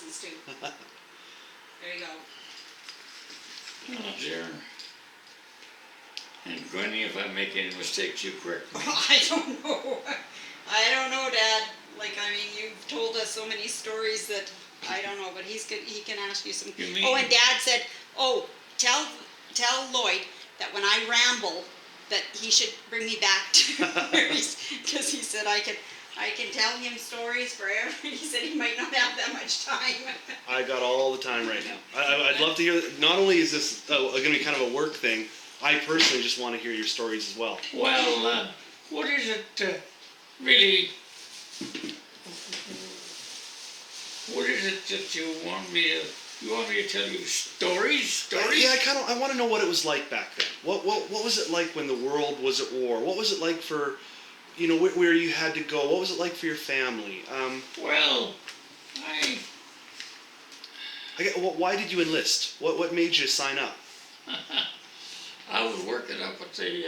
listens to. There you go. Oh dear. And Granny, if I make any mistakes, you correct me. I don't know. I don't know, Dad. Like, I mean, you've told us so many stories that I don't know, but he's good. He can ask you some. You mean? Oh, and Dad said, "Oh, tell Lloyd that when I ramble, that he should bring me back to because he said I can tell him stories forever." He said he might not have that much time. I got all the time right now. I'd love to hear. Not only is this going to be kind of a work thing, I personally just want to hear your stories as well. Well, what is it really? What is it that you want me to? You want me to tell you stories? Stories? Yeah, I want to know what it was like back then. What was it like when the world was at war? What was it like for, where you had to go? What was it like for your family? Well, why did you enlist? What made you sign up? I was working up at the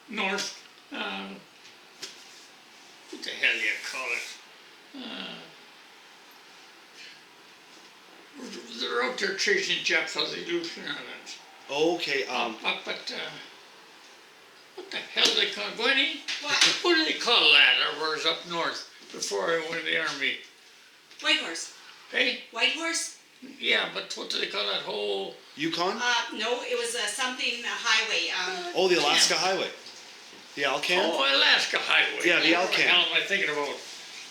north. What the hell do you call it? They're out there chasing Japs on the Aleutian Islands. Okay. Up at what the hell do they call it, Gwenny? What? Do they call that? Or was up north before I went in the army? Whitehorse. Hey? Whitehorse? Yeah, but what do they call that whole? Yukon? No, it was something highway. The Alaska Highway. The Alcan? Oh, Alaska Highway. Yeah, the What the Alcan. hell am I thinking about?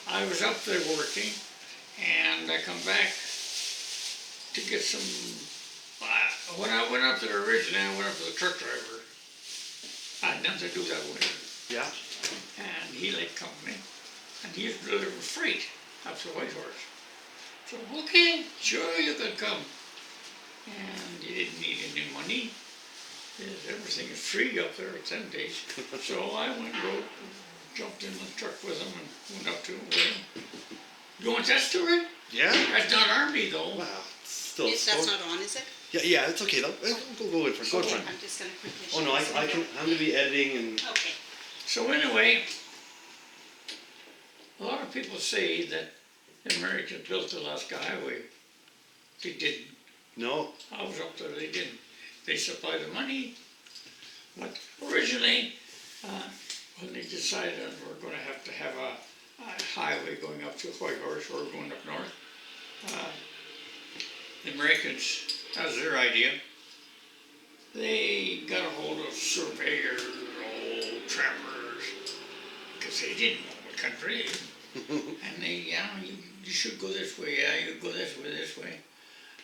I was up there working, and I come back to get some. When I went up there originally, I went up to the truck driver. I had nothing to do that with him. Yeah. And he liked company, and he used to deliver freight up to Whitehorse. So, okay, sure, you can come. And he didn't need any money. Everything is free up there at 10 days. So I went and jumped in the truck with him and went up to him with him. You want that story? Yeah? That's not Army, though. Wow. Still. That's not on, is it? Yeah, it's okay though. Go in front. Go in front. I'm just gonna quickly. Oh no, I can. I'm gonna be editing and. Okay. So anyway, a lot of people say that the Americans built the Alaska Highway. They didn't. No. I was up there, they didn't. They supplied the money. But originally, when they decided we're going to have a highway going up to Whitehorse or going up north, the Americans, that was their idea. They got a hold of surveyors, old trappers, because they didn't know the country. And they, you should go this way, you go this way.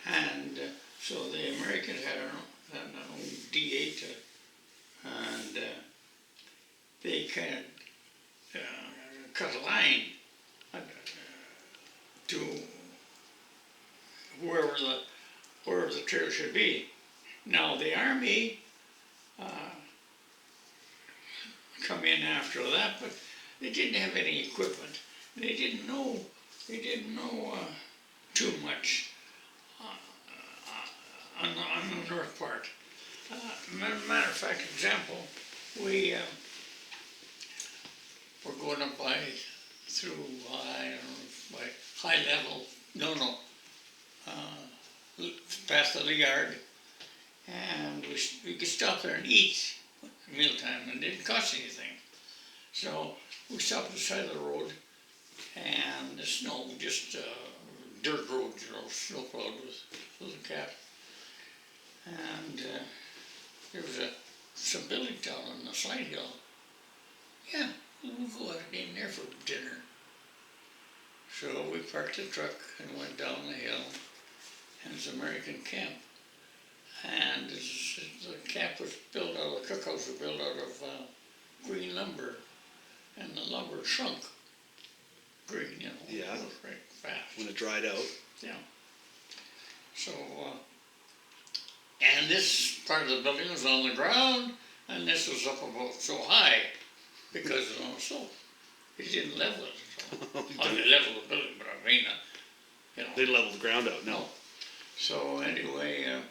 And so the Americans had an old D8, and they kind of cut a line to wherever the trail should be. Now the Army come in after that, but they didn't have any equipment. They didn't know too much on the north part. Matter of fact, example, we were going up through by high level, past the Liard, and we could stop there and eat at mealtime, and it didn't cost anything. So we stopped at the side of the road, and the snow, just dirt road, snow plowed with a cap. And there was some building down on the slide hill. Yeah, we'll go out in there for dinner. So we parked the truck and went down the hill, and it's an American camp. And the camp was built out of, the cookhouse was built out of green lumber, and the lumber shrunk. Green, Yeah. It was right fast. When it dried out. Yeah. So, and this part of the building was on the ground, and this was up about so high because it was on a slope. It didn't level it. So. They leveled the building, but I mean, They leveled the ground out, no. So anyway,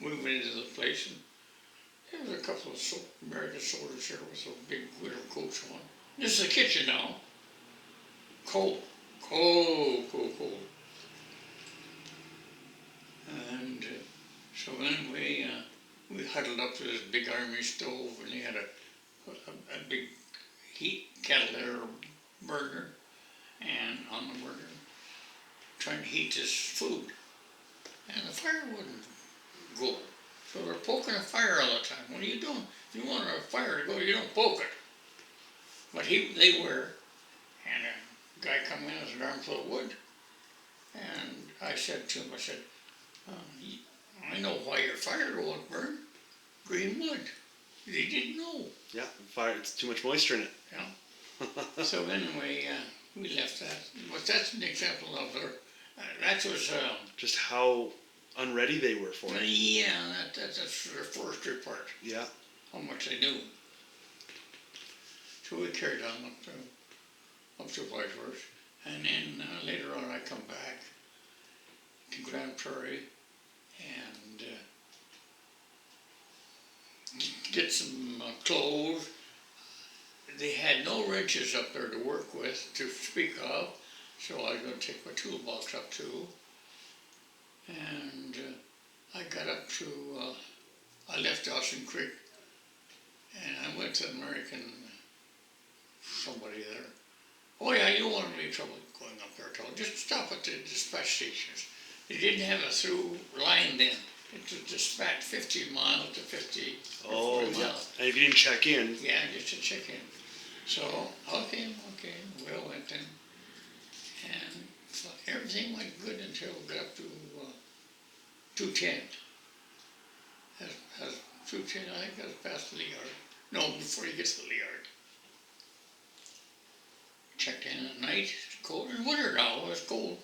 we went into the place, and there was a couple of American soldiers there with some big winter coats on. This is the kitchen now. Cold, cold, cold, cold. And so anyway, we huddled up to this big army stove, and he had a big heat kettle there, burner, and on the burner, trying to heat this food. And the fire wouldn't go. So they're poking a fire all the time. What are you doing? If you want a fire to go, you don't poke it. But they were, and a guy come in with an armful of wood, and I said to him, I said, I know why your fire won't burn. Green wood. They didn't know. Yeah, fire. It's too much moisture in it. Yeah. So anyway, we left that. But that's an example of that was. Just how unready they were for it. Yeah, that's their forestry part. Yeah. How much they knew. So we carried on up to Whitehorse, and then later on I come back to Grand Prairie and get some clothes. They had no wrenches up there to work with, to speak of, so I was going to take my toolbox up too. And I got up to, I left Dawson Creek, and I went to American, somebody there. Oh yeah, you don't want any trouble going up there at all. Just stop at the dispatch stations. They didn't have a through line then. It was dispatch 50 miles to 50. Oh, or 40 yeah. miles. And if you didn't check in. Yeah, just to check in. So, okay, we all went in. And so everything went good until we got up to 210. As 210, I think that's past the yard. No, before you get to the yard. Checked in at night, it's cold, in winter now, it was cold.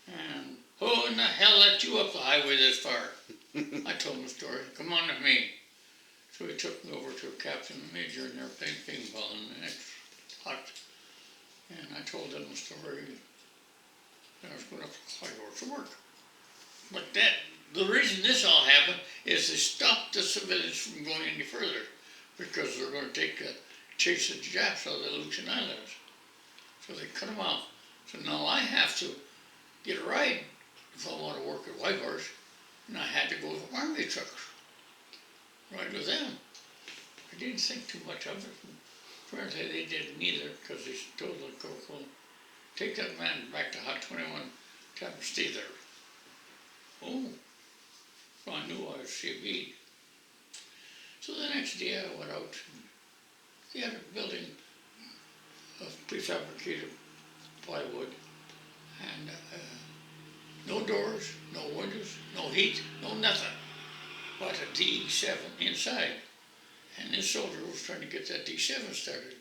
And who in the hell let you up the highway this far? I told him the story, come on with me. So he took me over to a captain and major, and they're playing ping pong in the next hut. And I told them the story that I was going up to Whitehorse to work. But the reason this all happened is they stopped the civilians from going any further because they're going to chase the Japs out of the Aleutian Islands. So they cut them off. So now I have to get a ride if I want to work at Whitehorse, and I had to go with army trucks, ride with them. I didn't think too much of it. Apparently they didn't either, because they told the corporal, take that man back to Hut 21, tell him to stay there. Oh, so I knew I was CB. So the next day I went out, and they had a building of prefabricated plywood, and no doors, no windows, no heat, no nothing, but a D7 inside. And this soldier was trying to get that D7 started.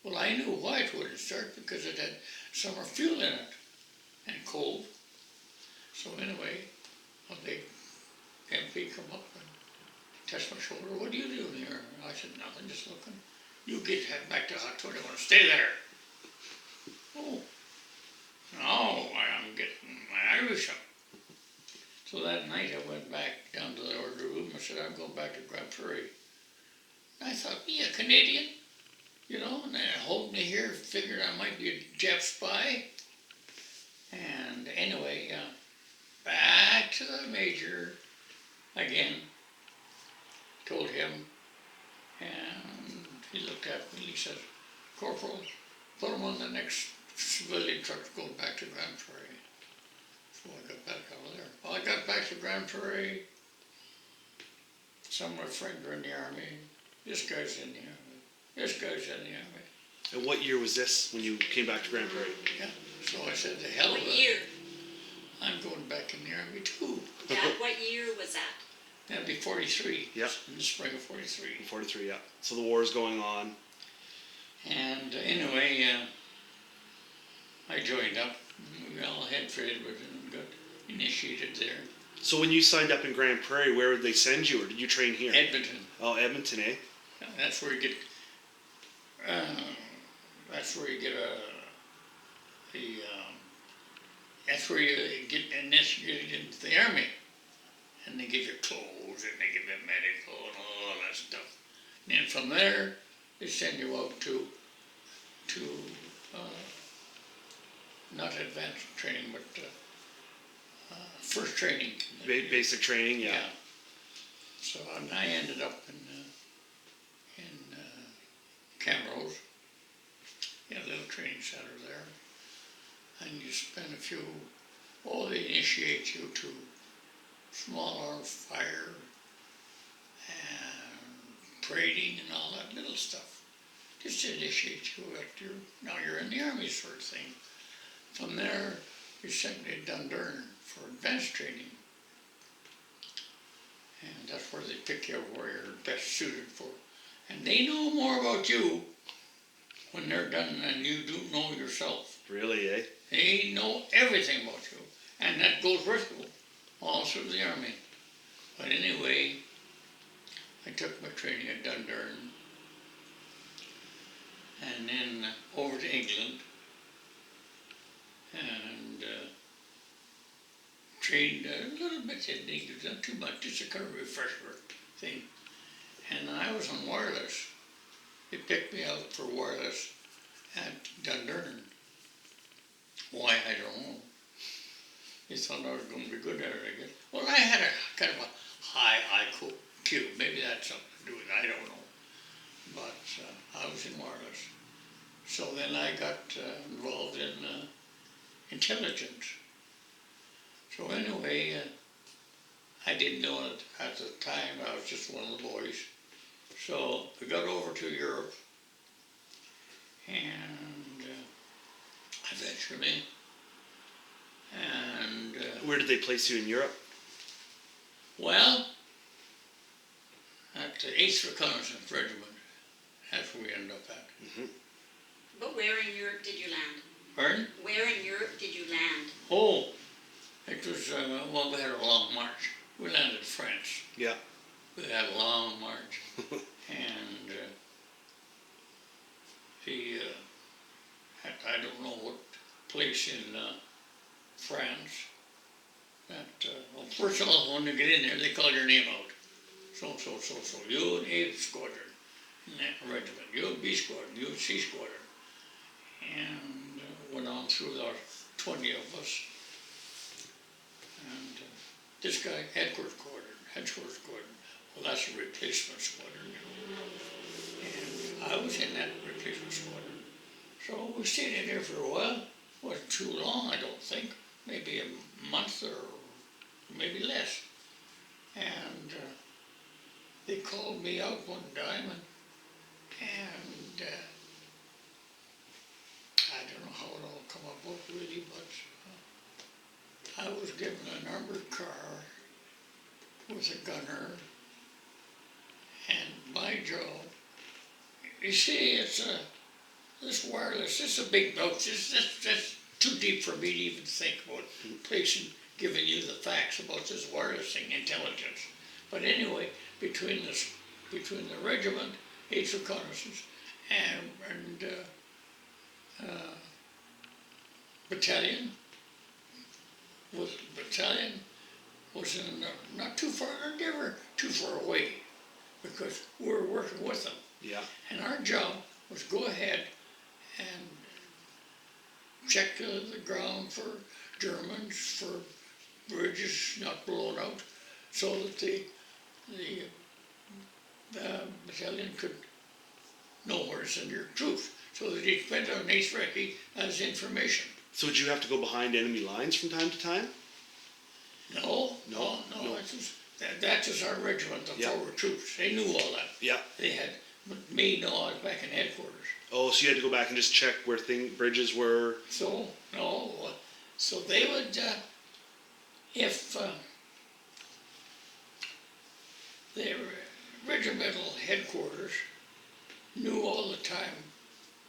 Well, I knew why it wouldn't start, because it had summer fuel in it, and cold. So anyway, a big MP come up and touched my shoulder. What are you doing here? I said, nothing, just looking. You head back to Hut 21, stay there. Oh, no, I'm getting my Irish up. So that night I went back down to the order room. I said, I'm going back to Grand Prairie. And I thought, be a Canadian, you know, and they hold me here, figured I might be a Jap spy. And anyway, back to the major again, told him, and he looked at me and he says, Corporal, put him on the next civilian truck going back to Grand Prairie. So I got back out of there. Well, I got back to Grand Prairie. Some of my friends were in the army. This guy's in the army. This guy's in the army. And what year was this when you came back to Grand Prairie? Yeah. So I said, the hell of it. What year? I'm going back in the army too. Dad, what year was that? That'd be 43. Yeah. In the spring of 43. 43, yeah. So the war is going on. And anyway, I joined up. We all had Fred and got initiated there. So when you signed up in Grand Prairie, where would they send you, or did you train here? Edmonton. Oh, Edmonton, eh? That's where you get. That's where you get that's where you get initiated into the army, and they give you clothes and they give you medical and all that stuff. And then from there, they send you out to advanced training, but first training. Basic training, yeah. So and I ended up in Camrose, in a little training center there, and you spend a few. Oh, they initiate you to small arms fire and parading and all that little stuff. Just to initiate you up now you're in the army sort of thing. From there, you're sent to Dundurn for advanced training. And that's where they pick you where you're best suited for. And they know more about you when they're done than you do know yourself. Really, eh? They know everything about you. And that goes with you all through the army. But anyway, I took my training at Dundurn. And then over to England. And trained a little bit in England, not too much, just a kind of refresher thing. And I was on wireless. They picked me out for wireless at Dundurn. Why, I don't know. They thought I was going to be good at it, I guess. Well, I had a kind of a high IQ. Maybe that's something to do with it, I don't know. But I was in wireless. So then I got involved in intelligence. So anyway, I didn't know it at the time. I was just one of the boys. So we got over to Europe, and eventually, and Where did they place you in Europe? well, at the 8th Reconnaissance Regiment. That's where we ended up at. Mm-hmm. But where in Europe did you land? Pardon? Where in Europe did you land? Oh, it was, well, we had a long march. We landed in France. Yeah. We had a long march. And I don't know what place in France that, well, first of all, when you get in there, they call your name out. So, you in A Squadron, in that regiment, you in B Squadron, you in C Squadron. And went on through the 20 of us. And this guy, headquarters squadron, well, that's a replacement squadron, you know. And I was in that replacement squadron. So we stayed in there for a while. Wasn't too long, I don't think. Maybe a month or maybe less. And they called me out one time, and I don't know how it all come about really, but I was given an armored car with a gunner, and my job, you see, it's this wireless, it's a big note, that's too deep for me to even think about placing, giving you the facts about this wireless thing, intelligence. But anyway, between the regiment, 8th Reconnaissance, and battalion was in not too far, never too far away, because we were working with them. Yeah. And our job was go ahead and check the ground for Germans, for bridges not blown out, so that the battalion could know where to send your troops, so that they depend on 8th Rec as information. So would you have to go behind enemy lines from time to time? No. That's just our regiment, the Yeah. forward troops. They knew all that. Yeah. They had, but me, no, I was back in headquarters. Oh, so you had to go back and just check where bridges were? So, no, so they would, if their regimental headquarters knew all the time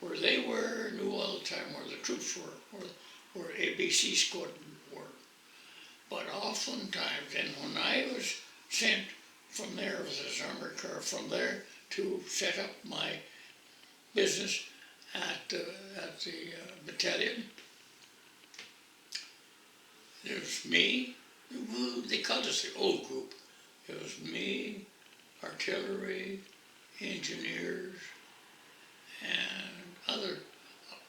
where they were, knew all the time where the troops were, where ABC squadron were. But oftentimes, and when I was sent from there with this armored car from there to set up my business at the battalion, there was me, they called us the old group. It was me, artillery, engineers, and other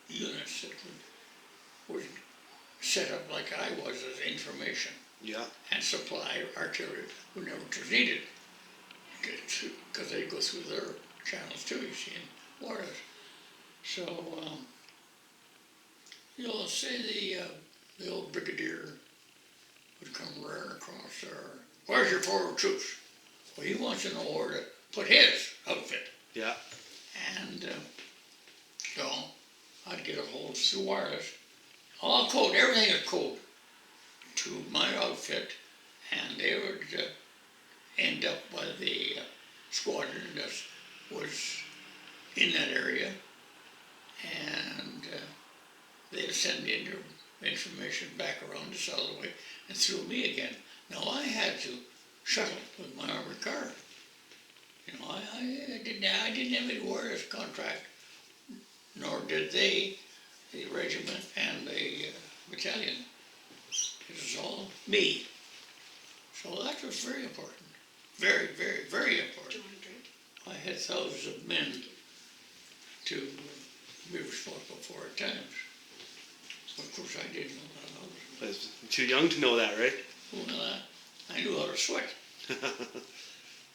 units that were set up like I was as information Yeah. and supply artillery whenever it was needed. Because they go through their channels too, you see, in wars. So, you'll say the old brigadier would come running across there. Where's your forward troops? Well, he wants to know where to put his outfit. Yeah. And so I'd get a hold through wireless. All code, everything is code to my outfit, and they would end up by the squadron that was in that area, and they'd send the information back around this other way and through me again. Now I had to shuttle with my armored car. You know, I didn't have any wireless contract, nor did they, the regiment and the battalion. It was all me. So that was very important. Very, very, very Do important. you want a drink? I had thousands of men to be responsible for at times. Of course, I didn't know that. I was too young to know that, right? Well, I knew how to sweat.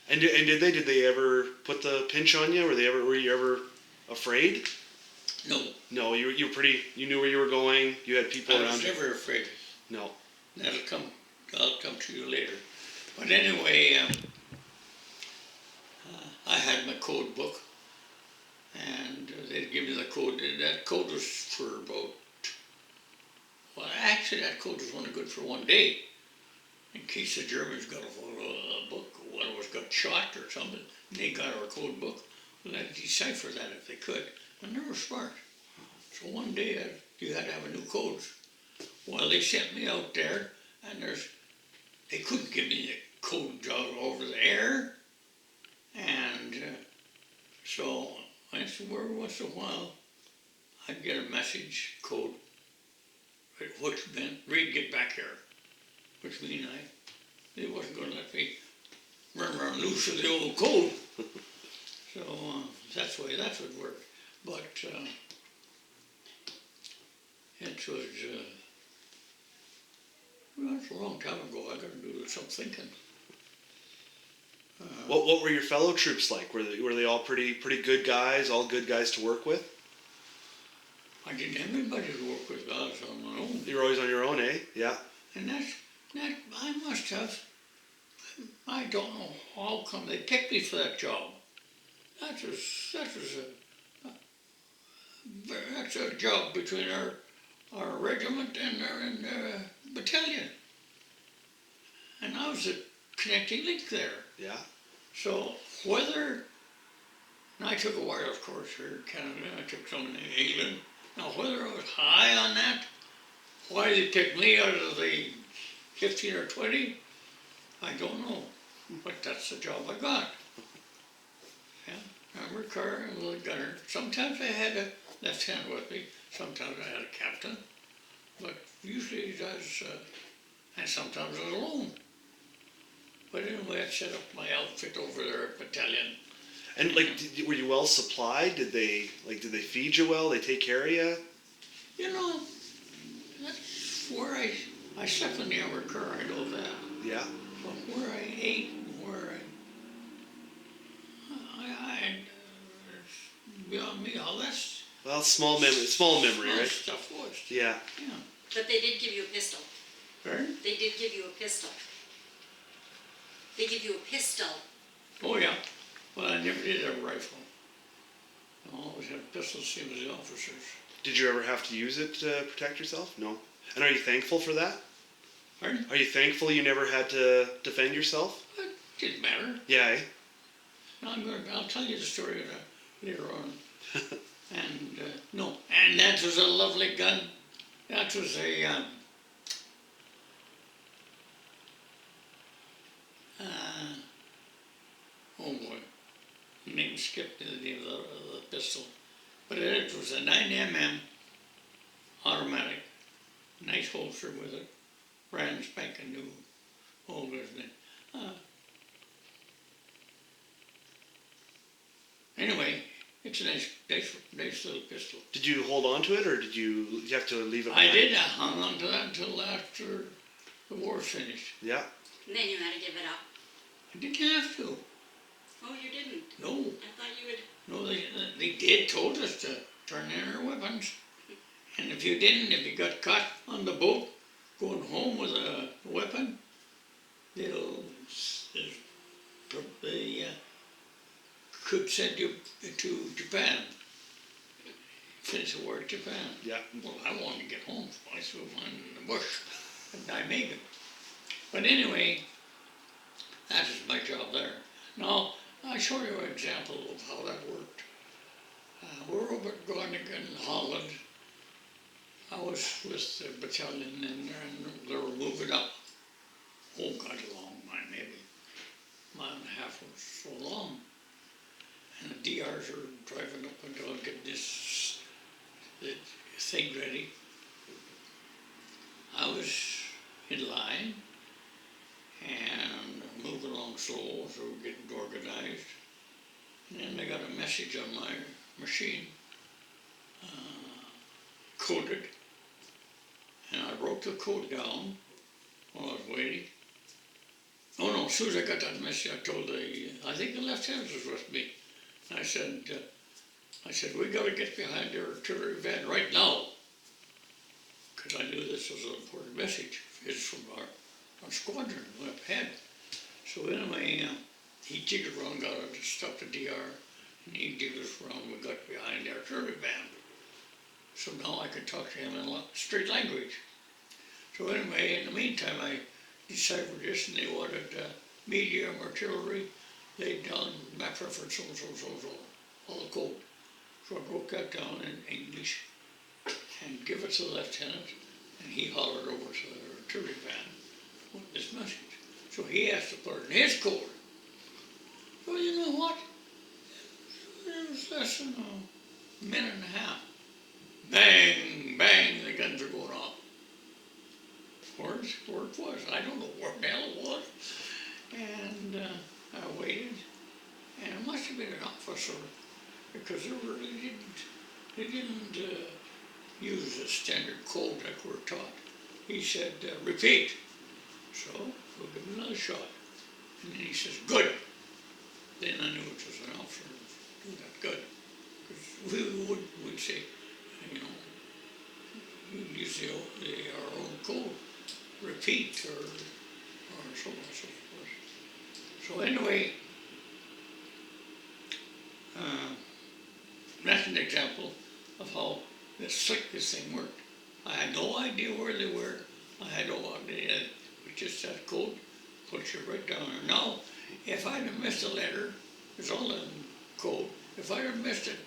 And did they ever put the pinch on you? Were you ever afraid? No, No, you knew where you were going. You had people I around was you. never afraid. No. I'll come to you later. But anyway, I had my code book, and they'd give me the code. That code was for about, well, actually that code was only good for one day, in case the Germans got a hold of a book, or one of us got shot or something, and they got our code book. Well, I'd decipher that if they could. And they were smart. So one day you had to have a new code. Well, they sent me out there, and they couldn't give me the code job over the air, and so I swear once in a while I'd get a message code, which meant Reid, get back here, which means they wasn't going to let me run around loose with the old code. So that's the way that would work. But it was. Well, that's a long time ago. I got to do some thinking. What were your fellow troops like? Were they all pretty good guys? All good guys to work with? I didn't have anybody to work with. I was on my own. You were always on your own, eh? Yeah. And that I must have. I don't know how come they picked me for that job. That's a job between our regiment and our battalion. And I was a connecting link there. Yeah. So whether, and I took a wireless course here in Canada, I took some in England. Now whether I was high on that, why they picked me out of the 15 or 20, I don't know. But that's the job I got. Yeah, armored car and little gunner. Sometimes I had a lieutenant with me, sometimes I had a captain, but usually I was, and sometimes I was alone. But anyway, I set up my outfit over there at battalion. And like, were you well supplied? Did they feed you well? They take care of you? You know, that's where I slept in the armored car, I know that. Yeah. But where I ate and where beyond me, all that's Well, small memory, right? stuff was. Yeah. Yeah. But they did give you a pistol. Pardon? They did give you a pistol. They give you a pistol. Oh, yeah. Well, I never did have a rifle. I always had a pistol, same as the officers. Did you ever have to use it to protect yourself? No. And are you thankful for that? Pardon? Are you thankful you never had to defend yourself? It didn't matter. Yeah, eh? I'll tell you the story later on. And no, and that was a lovely gun. That was a oh boy, the name skipped me, the name of the pistol, but it was a 9mm automatic, nice holster with it, brand spanking new. Oh, wasn't it? Anyway, It's a nice little pistol. Did you hold on to it, or did you have to leave it I behind? did. I hung on to that until after the war's finished. Yeah. And then you had to give it up. I didn't have to. Oh, you didn't? No. I thought you would. No, they did told us to turn in our weapons. And if you didn't, if you got caught on the boat going home with a weapon, they could send you to Japan. Finish the war in Japan. Yeah. Well, I wanted to get home, so I threw mine in the bush in Nijmegen. But anyway, that is my job there. Now, I'll show you an example of how that worked. We're over at Groningen, Holland. I was with the battalion in there, and they were moving up. Oh, God, a long mile, maybe a mile and a half or so long. And the DRs are driving up and going to get this thing ready. I was in line and moving along slow, so we're getting organized. And then I got a message on my machine, coded, and I wrote the code down while I was waiting. Oh no, as soon as I got that message, I told I think the lieutenant was with me. I said, we got to get behind the artillery van right now, because I knew this was an important message. It's from our squadron up ahead. So anyway, he jiggled around, got us to stop the DR, and he jiggled us around. We got behind the artillery van. So now I could talk to him in straight language. So anyway, in the meantime, I deciphered this, and they wanted medium artillery, laid down map reference, so, all the code. So I broke that down in English and give it to the lieutenant, and he hollered over to the artillery van with this message. So he has to put it in his code. Well, you know what? It was less than a minute and a half. Bang, bang, the guns are going off. Where it was, I don't know where the hell it was. And I waited, and it must have been an officer, because they didn't use the standard code like we're taught. He said, repeat. So we'll give him another shot. And then he says, good. Then I knew it was an officer to do that, good. Because we'd say, you know, we use our own code, repeat, or so on and so forth. So anyway, that's an example of how slick this thing worked. I had no idea where they were. I had no idea. We just had code, put you right down there. Now, if I'd have missed a letter, it's all in code. If I'd have missed it,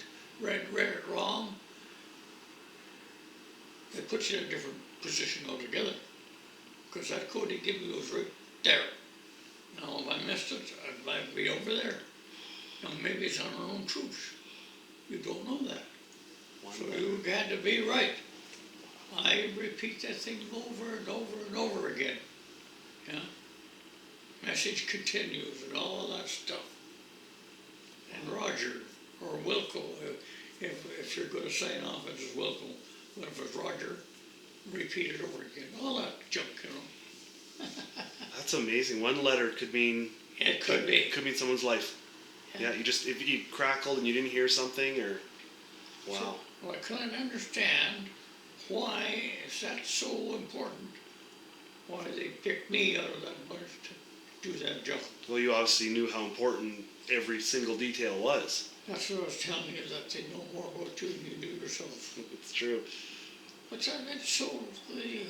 read it wrong, they put you in a different position altogether. Because that code they give you was right there. Now, if I missed it, I'd be over there. Now, maybe it's on our own troops. You don't know that. So you had to be right. I repeat that thing over and over and over again. Yeah? Message continues and all of that stuff. And Roger or Wilco, if you're going to sign off, it's Wilco. But if it's Roger, repeat it over again. All that junk, you know. That's amazing. One letter could mean It could be. Could mean someone's life. Yeah, if you crackled and you didn't hear something, or wow. So, well, I couldn't understand why is that so important. Why they picked me out of that bunch to do that job. Well, you obviously knew how important every single detail was. That's what I was telling you, that they know more about you than you do yourself. It's true. But that shows the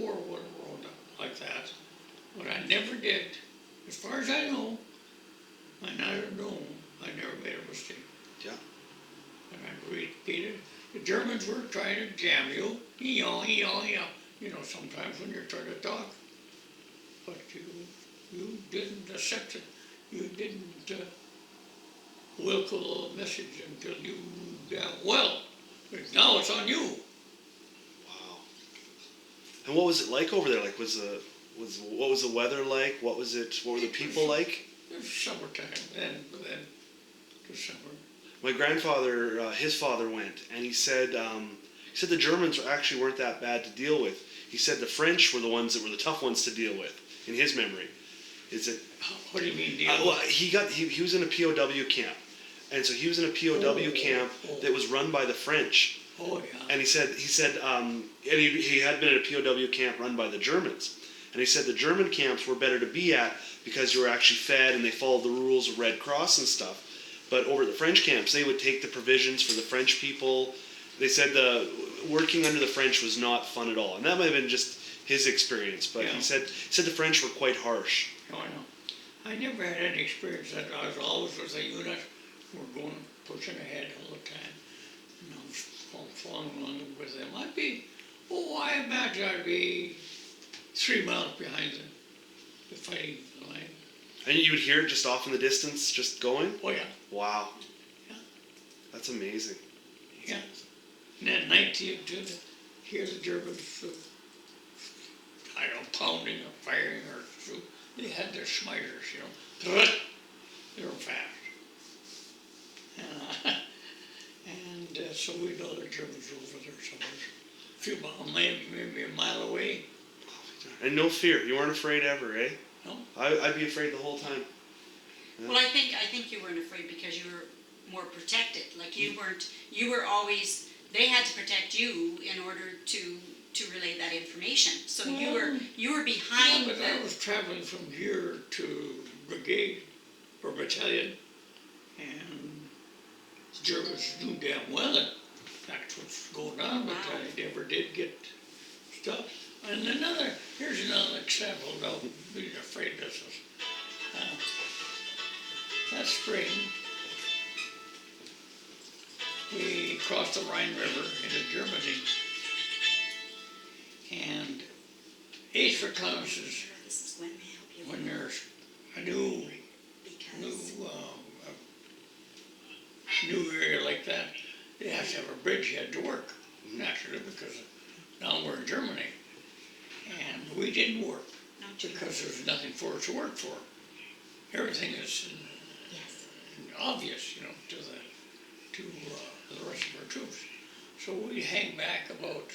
war went wrong like that. But I never did, as far as I know, I never made a mistake. Yeah. And I repeated, the Germans were trying to jam you, you know, sometimes when you're trying to talk. But you didn't accept it. You didn't wilco the message until you well. But now it's on you. Wow. And what was it like over there? Like, what was the weather like? What were the people like? It was summertime then, the summer. My grandfather, his father went, and he said the Germans actually weren't that bad to deal with. He said the French were the ones that were the tough ones to deal with, in his memory. Is it? What do you mean? Well, he was in a POW camp, and so he was in a POW camp that was run by the French. Oh yeah. And he said, and he had been in a POW camp run by the Germans. And he said the German camps were better to be at because you were actually fed and they followed the rules of Red Cross and stuff. But over at the French camps, they would take the provisions for the French people. They said the working under the French was not fun at all. And that might have been just his experience. But he said the French were quite harsh. Oh, I know. I never had any experience that. I was always with a unit. We're going, pushing ahead all the time. And I was following along with them. I imagine I'd be 3 miles behind the fighting line. And you would hear it just off in the distance, just going? Oh yeah. Wow. Yeah. That's amazing. Yeah. And at night you hear the Germans, pounding or firing or so. They had their schmiters, They were fast. And so we know the Germans were over there somewhere. A few miles, maybe a mile away. And no fear. You weren't afraid ever, eh? No. I'd be afraid the whole time. Yeah. Well, I think you weren't afraid because you were more protected. Like you were always, they had to protect you in order to relay that information. So you were behind. Yeah, but I was traveling from here to brigade or battalion, and the Germans knew damn well that that's what's going on, but I never did get stuff. And here's another example of being afraid business. That spring, we crossed the Rhine River into Germany, and 8th Reconnaissance, This is when we help you. when there's a new area like that, they have to have a bridgehead to work, naturally, because now we're in Germany. And we didn't work because there's nothing for us to work for. Everything is obvious, to the rest of our troops. So we hang back about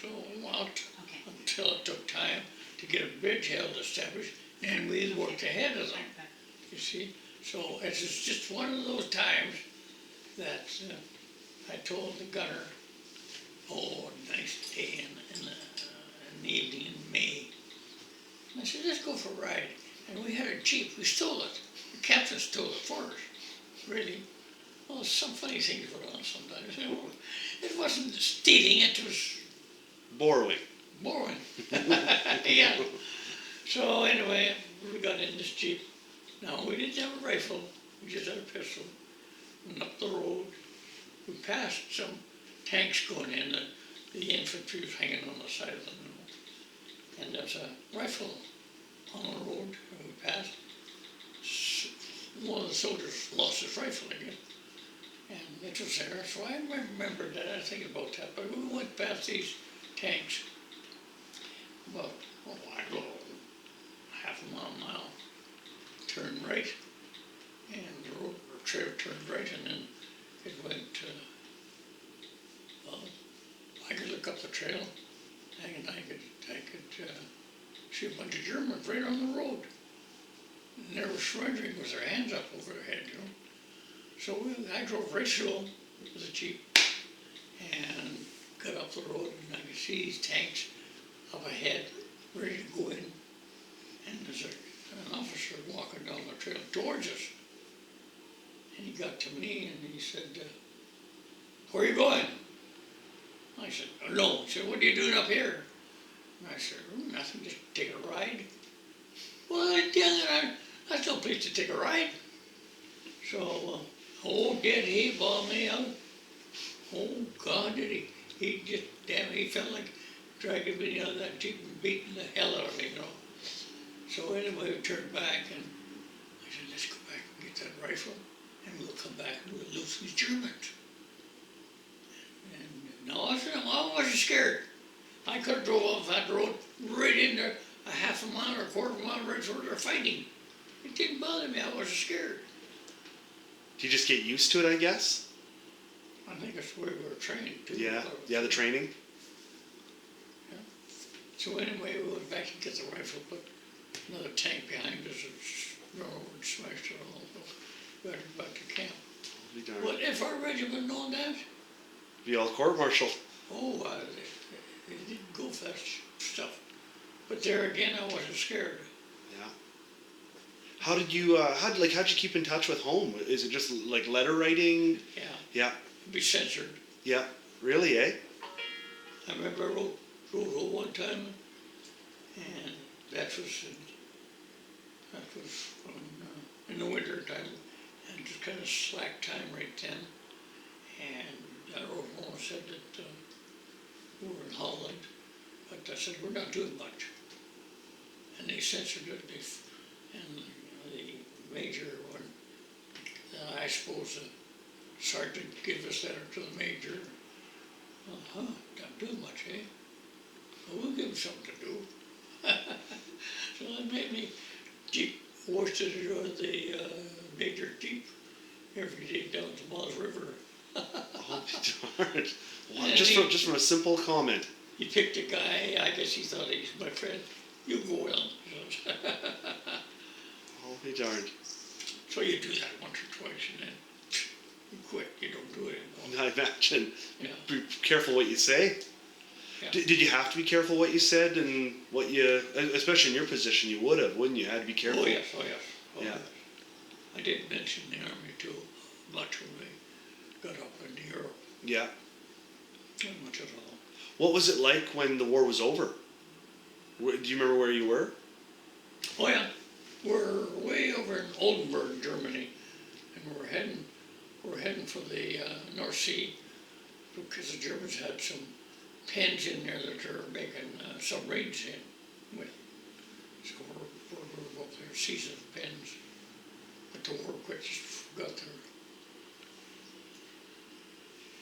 until it took time to get a bridgehead established, and we worked ahead of them. You see, so it's just one of those times that I told the gunner, nice day in the evening in May. I said, let's go for a ride. And we had a Jeep, we stole it. The captain stole it for us, really. Well, some funny things went on sometimes. It wasn't stealing, it was Borrowing. Yeah. So anyway, we got in this Jeep. Now, we didn't have a rifle, we just had a pistol. And up the road, we passed some tanks going in, the infantry was hanging on the side of them. And there's a rifle on the road, and we passed. One of the soldiers lost his rifle again. And it was there, so I remembered that, I think about that. But we went past these tanks, about, I go half a mile, turned right, and the road or trail turned right, and then it went, I could look up the trail, and I could see a bunch of Germans right on the road. And they were surrendering with their hands up over their head, So I drove right through with the Jeep and got up the road, and I could see these tanks up ahead, ready to go in. And there's an officer walking down the trail towards us. And he got to me and he said, where are you going? I said, no. He said, what are you doing up here? And I said, nothing, just take a ride. Well, yeah, that's no place to take a ride. So, did he bawl me out? Oh, God, did he? He just, he felt like dragging me out of that Jeep and beating the hell out of me, So anyway, we turned back and I said, let's go back and get that rifle and we'll come back and we'll loose these Germans. And no, I wasn't scared. I could have drove off that road right in there, a half a mile or a quarter of a mile right where they're fighting. It didn't bother me, I wasn't scared. Do you just get used to it, I guess? I think that's the way we were trained too. Yeah, yeah, the training. So anyway, we went back and get the rifle, put another tank behind us and run over and smashed it all. Got it back to camp. I'll be darned. What if our regiment known that? Be all court-martialed. Oh, they didn't go for that stuff. But there again, I wasn't scared. Yeah. How did you, how'd you keep in touch with home? Is it just like letter writing? Yeah, Yeah, it'd be censored. yeah. Really, eh? I remember I wrote one time, and that was in the winter time, and just kind of slack time right then. And I wrote home and said that we were in Holland, but I said we're not doing much. And they censored it, and the major, when I suppose the sergeant gave this letter to the major. Not doing much, eh? Well, we'll give him something to do. So that made me jeep hoisted the major jeep every day down to Moss River. I'll be darned. Wow, And just from a simple comment. He picked a guy, I guess he thought he was my friend. You go well. I'll be darned. So you do that once or twice and then you quit, you don't do it anymore. I imagine. Yeah. Be careful what you say. Yeah. Did you have to be careful what you said and what you, especially in your position, you would have, wouldn't you? Had to be careful. Oh yes. Oh, Yeah. yes. I did mention the Army too, much when we got up in Europe. Yeah. Not much at all. What was it like when the war was over? Do you remember where you were? Oh yeah, we're way over in Oldenburg, Germany, and we're heading for the North Sea because the Germans had some pens in there that they're making submarines in with. So we're up there seizing pens, but the war quit just got there.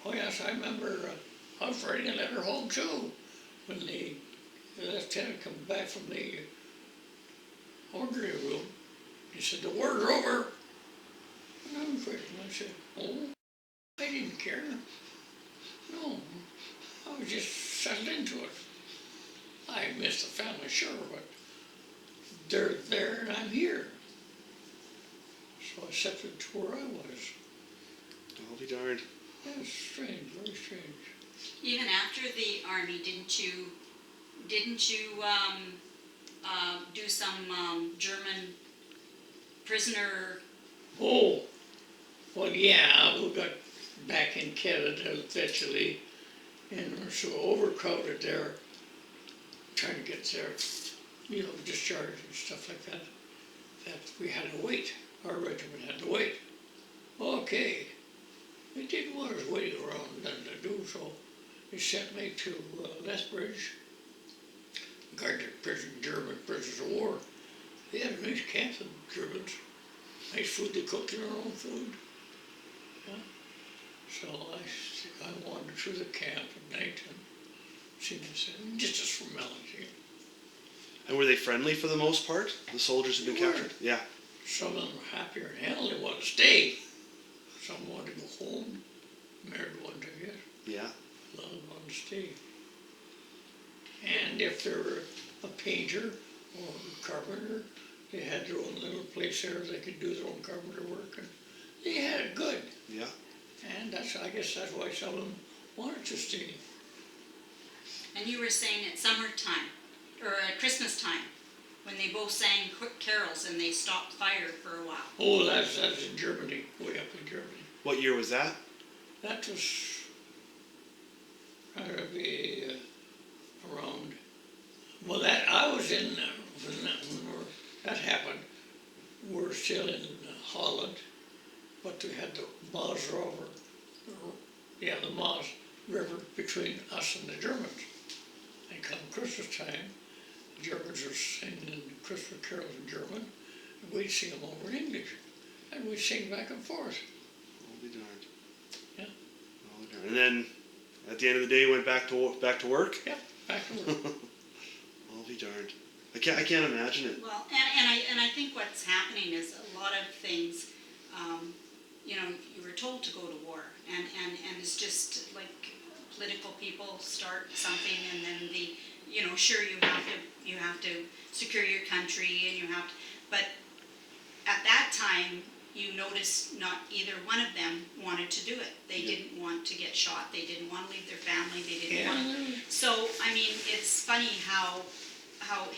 Oh yes, I remember I was writing a letter home too when the lieutenant come back from the orderly room. He said, "The war's over." And I was writing, I said, "Oh, I didn't care. No, I was just settled into it. I miss the family, sure, but they're there and I'm here." So I settled to where I was. I'll be darned. Yeah, it's strange, very strange. Even after the army, didn't you do some German prisoner? Oh, well, yeah, we got back in Canada eventually, and we're so overcrowded there, trying to get there, discharged and stuff like that, that we had to wait. Our regiment had to wait. Okay, they didn't want us waiting around nothing to do, so they sent me to Lethbridge, guarded prison, German prisoners of war. They had a nice camp, the Germans. Nice food, they cooked their own food. Yeah. So I wandered through the camp at night and seen this, just as formality. And were they friendly for the most part? The soldiers who'd been They were. captured? Yeah. Some of them were happier than hell, they wanted to stay. Some wanted to go home, married one to get. Yeah. A lot of them wanted to stay. And if they were a painter or a carpenter, they had their own little place there, they could do their own carpenter work, and they had it good. Yeah. And I guess that's why some of them wanted to stay. And you were saying at summertime, or at Christmas time, when they both sang carols and they stopped fire for a while. Oh, that's in Germany, way up in Germany. What year was that? That was probably around, well, that I was in, when that happened, we were still in Holland, but we had the Maas River, the Maas River between us and the Germans. And come Christmas time, the Germans were singing Christmas carols in German, and we'd sing them over in English, and we'd sing back and forth. I'll be darned. Yeah. I'll be darned. And then, at the end of the day, went back to work. Yeah, back to work. I'll be darned. I can't imagine it. Well, and I think what's happening is a lot of things you know, you were told to go to war, and it's just like political people start something, and then you know, sure, you have to secure your country, and you have to, but at that time, you notice not either one of them wanted to do it. They didn't want to get shot. They didn't want to leave their family. They didn't want. So I mean, it's funny how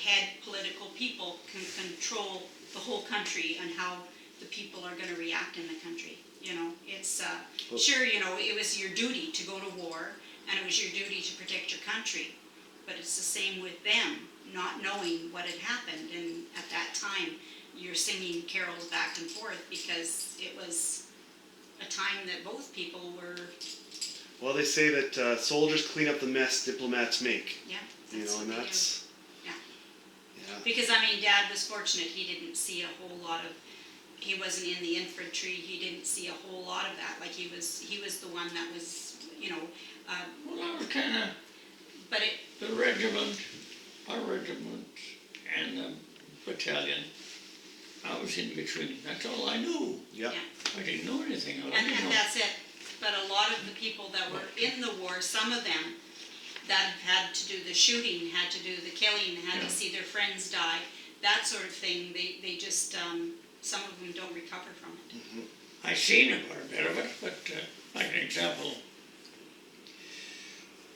head political people can control the whole country and how the people are going to react in the country. You know, it's sure, you know, it was your duty to go to war, and it was your duty to protect your country. But it's the same with them, not knowing what had happened, and at that time, you're singing carols back and forth because it was a time that both people were. Well, they say that soldiers clean up the mess diplomats make. Yeah. You know, and that's. Yeah. Yeah. Because I mean, Dad was fortunate; he didn't see a whole lot of. He wasn't in the infantry. He didn't see a whole lot of that. Like he was the one that was, you know. Well, I was kind of. But it. The regiment, our regiment, and the battalion. I was in between. That's all I knew. Yep. Yeah. I didn't know anything. And that's it. But a lot of the people that were in the war, some of them that had to do the shooting, had to do the killing, had to see their friends die, that sort of thing, they just, some of them don't recover from it. Mm-hmm. I seen a bit of it, but like an example,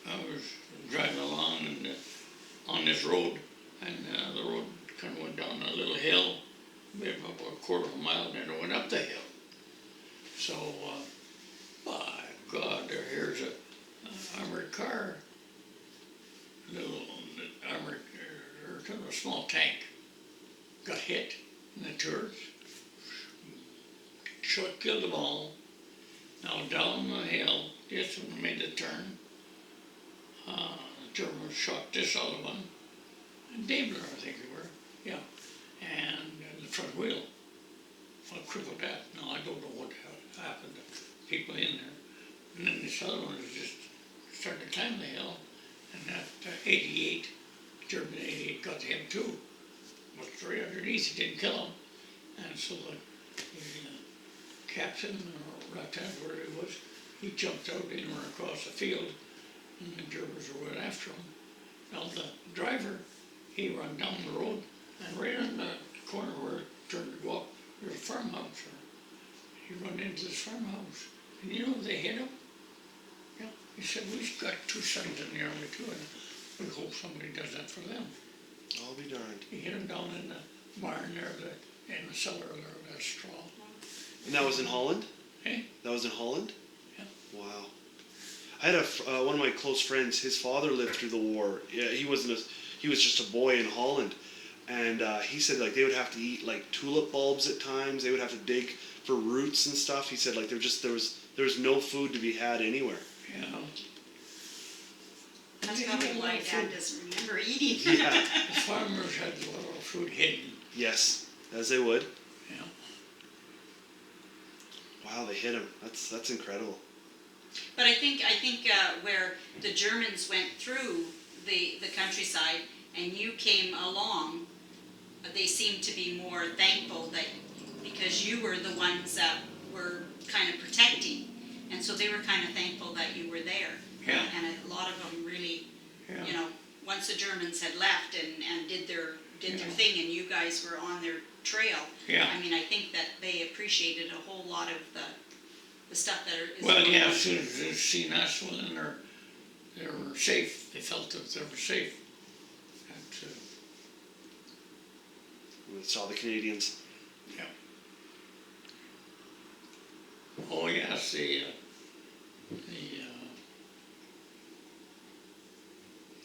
I was driving along and on this road, and the road kind of went down a little hill, maybe about a quarter of a mile, and then it went up the hill. So, by God, here's an armored car, little armored, or kind of a small tank, got hit in the turret, shot, killed them all. Now down the hill, this one made the turn. The Germans shot this other one, and Daimler, I think they were, yeah, and the front wheel. Well, crippled that. Now I don't know what happened to people in there. And then this other one was just starting to climb the hill, and that 88, German 88, got to him too. But right underneath, it didn't kill him. And so the captain or lieutenant, whatever it was, he jumped out and ran across the field, and the Germans were right after him. Now the driver, he ran down the road, and right on the corner where it turned to go up, there's a farmhouse. He ran into this farmhouse, and you know they hit him? Yeah. He said, we've got 2 sons in the army too, and we hope somebody does that for them. I'll be darned. He hit him down in the barn there, in the cellar there, that straw. And that was in Holland? Eh? That was in Holland? Yeah. Wow. I had one of my close friends, his father lived through the war. Yeah, he was just a boy in Holland. And he said like they would have to eat like tulip bulbs at times. They would have to dig for roots and stuff. He said like there was no food to be had anywhere. Yeah. That's probably why Dad doesn't remember eating. Yeah. The farmers had a lot of food hidden. Yes, as they would. Yeah. Wow, they hit him. That's incredible. But I think where the Germans went through the countryside and you came along, they seemed to be more thankful that because you were the ones that were kind of protecting, and so they were kind of thankful that you were there. Yeah. And a lot of them really, Yeah. you know, once the Germans had left and did their thing, and you guys were on their trail. Yeah. I mean, I think that they appreciated a whole lot of the stuff that is. Well, yeah, as soon as they seen us, well, then they were safe. They felt that they were safe. And, We saw the Canadians. yeah. Oh yes,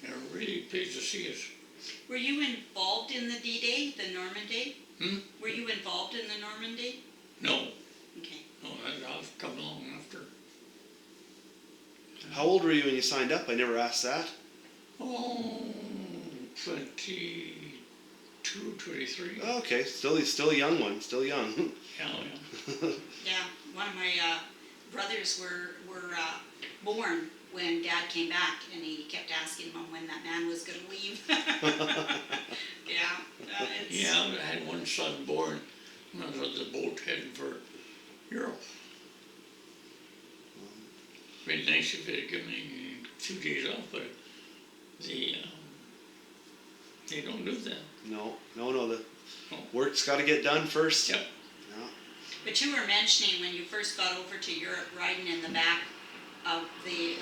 they're really pleased to see us. Were you involved in the D-Day, the Normandy? Hmm? Were you involved in the Normandy? No, Okay. no, I've come along after. How old were you when you signed up? I never asked that. Oh, 22, 23. Oh, okay, still a young one. Still young. Yeah, yeah. Yeah, one of my brothers were born when Dad came back, and he kept asking Mom when that man was going to leave. Yeah, it's... Yeah, I had one son born when I was on the boat heading for Europe. really nice if they'd give me a few days off, but they don't do that. No, the No. work's got to get done first. Yep. Yeah. But you were mentioning when you first got over to Europe, riding in the back of the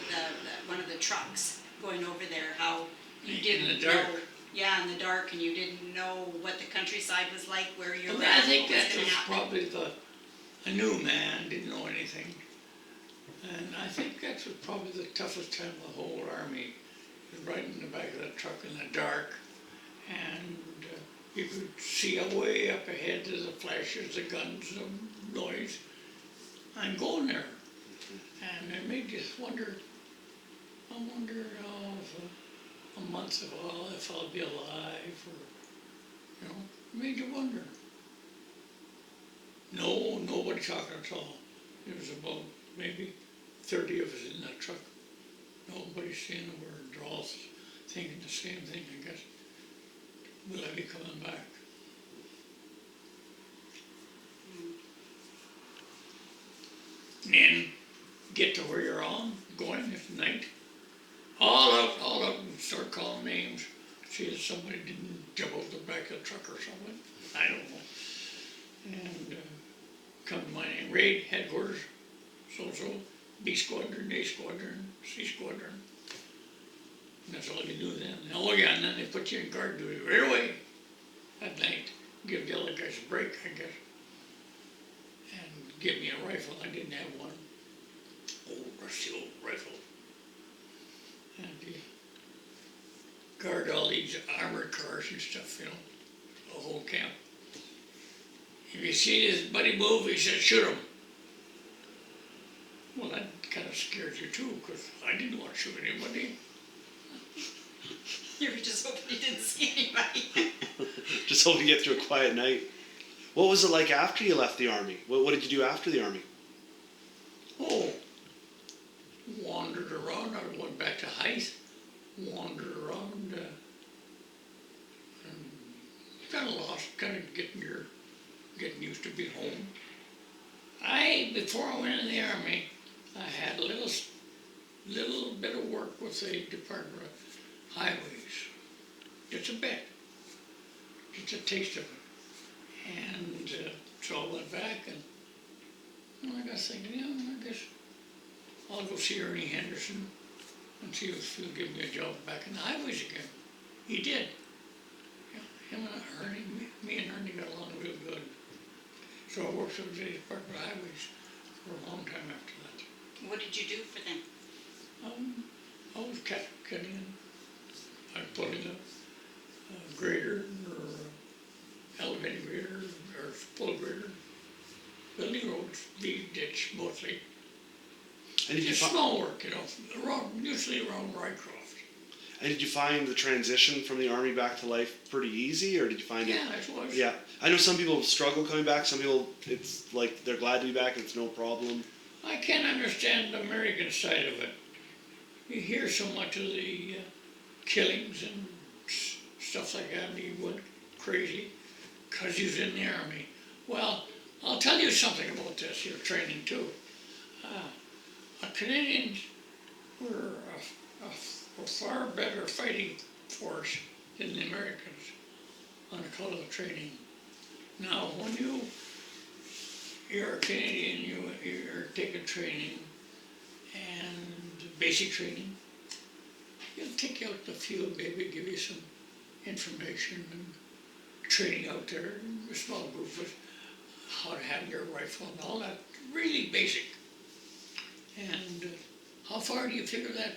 one of the trucks going over there, how you In didn't the dark. know. Yeah, in the dark, and you didn't know what the countryside was like, where you were Well, I at, think what was that going was to happen. probably a new man, didn't know anything. And I think that was probably the toughest time of the whole army, was riding in the back of that truck in the dark. And you could see way up ahead, there's the flashes, the guns, the noise. I'm going there. And it made you wonder, I wonder if a month if I'll be alive, or, it made you wonder. No, nobody talking at all. There was about maybe 30 of us in that truck. Nobody saying a word. They're all thinking the same thing, I guess. Will I be coming back? And then get to where you're going at night. All out and start calling names. See if somebody didn't jump out the back of the truck or something. I don't know. And come to my name, Reid, headquarters, so-so, B squadron, A squadron, C squadron. And that's all you do then. Oh yeah, and then they put you in guard duty right away at night. Give the other guys a break, I guess. And give me a rifle. I didn't have one. Old rusty old rifle. And you guard all these armored cars and stuff, the whole camp. If you see his buddy move, he said, shoot him. Well, that kind of scared you too, because I didn't want to shoot anybody. You were just hoping you didn't see anybody. Just hoping to get through a quiet night. What was it like after you left the army? What did you do after the army? Oh, wandered around. I went back to Hythe, wandered around, and kind of lost, kind of getting used to being home. Before I went in the army, I had a little bit of work with the Department of Highways. Just a bit. Just a taste of it. And so I went back and I got thinking, I guess I'll go see Ernie Henderson and see if he'll give me a job back in the highways again. He did. Him and Ernie, me and Ernie got along real good. So I worked for the Department of Highways for a long time after that. What did you do for them? I was cutting. I put in a grader or elevated grader or full grader, building roads, the ditch mostly. And did you Just small work, usually around Rycroft. And did you find the transition from the army back to life pretty easy, or did you find it? Yeah, it was. Yeah, I know some people struggle coming back. Some people, it's like they're glad to be back. It's no problem. I can't understand the American side of it. You hear so much of the killings and stuff like that, and he went crazy because he was in the army. Well, I'll tell you something about this, your training too. Canadians were a far better fighting force than the Americans on account of the training. Now, when you're a Canadian, you're taking training and basic training. You'll take you out in the field, maybe give you some information and training out there in a small group with how to handle your rifle and all that, really basic. And how far do you figure that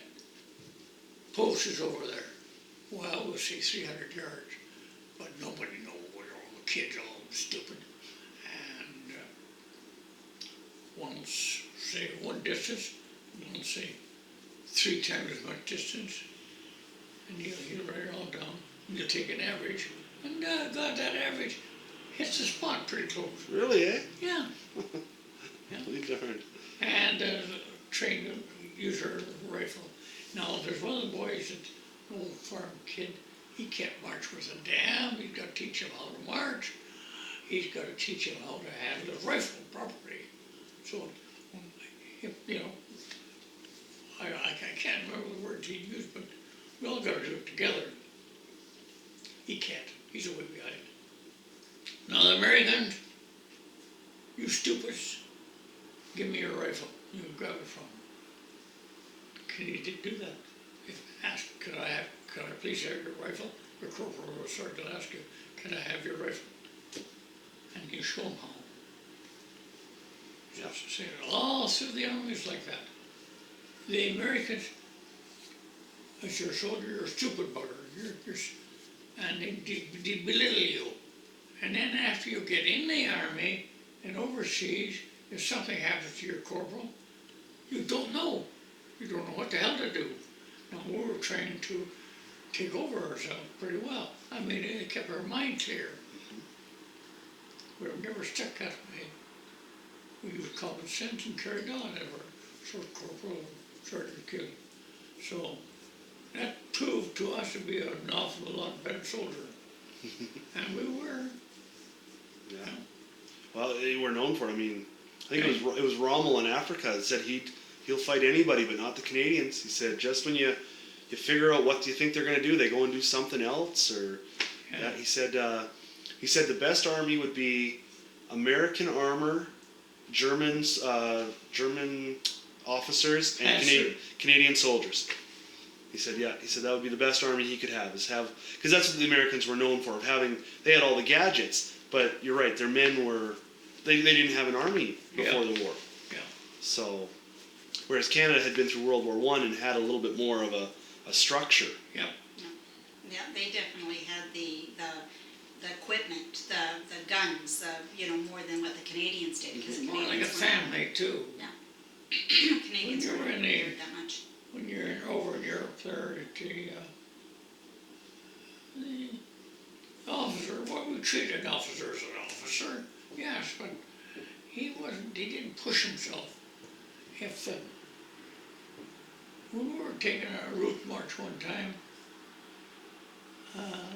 post is over there? Well, we'll say 300 yards, but nobody knows where all the kids are all stupid. And one say one distance, one say 3 times as much distance, and you'll write it all down. And you'll take an average, and God, that average hits the spot pretty close. Really, eh? Yeah. Really darned. And trained to use her rifle. Now, there's one of the boys, an old farm kid, he can't march with a dam. He's got to teach him how to march. He's got to teach him how to handle his rifle properly. So, I can't remember the words he used, but we all gotta do it together. He can't, he's way behind. Now the Americans, you stupids, give me your rifle, you can grab it from him. He did do that. If asked, could I please have your rifle? The corporal or sergeant will ask you, can I have your rifle? And you show him how. Just say it all through the armies like that. The Americans, as your soldier, you're a stupid bugger, and they belittle you. And then after you get in the army and overseas, if something happens to your corporal, you don't know. You don't know what the hell to do. Now we were trying to take over ourselves pretty well. I mean, it kept our mind clear. We were never stuck that way. We used common sense and carried on ever. So corporal sergeant killed. So that proved to us to be an awful lot better soldier. And we were. Yeah. Well, they were known for it. I mean, I think it was Rommel in Africa that said he'll fight anybody, but not the Canadians. He said just when you figure out what do you think they're going to do, they go and do something else. Or yeah, he said the best army would be American armor, German officers, and Canadian soldiers. He said that would be the best army he could have, because that's what the Americans were known for, they had all the gadgets, but you're right, their men they didn't have an army before the war. Yeah. So, whereas Canada had been through World War I and had a little bit more of a structure. Yeah. Yeah, they definitely had the equipment, the guns, more than what the Canadians did. Because More like a family too. Yeah. Canadians When weren't you're prepared that much. When you're over in Europe there, the officer, we treated an officer as an officer, yes, but he didn't push himself. If when we were taking a route march one time,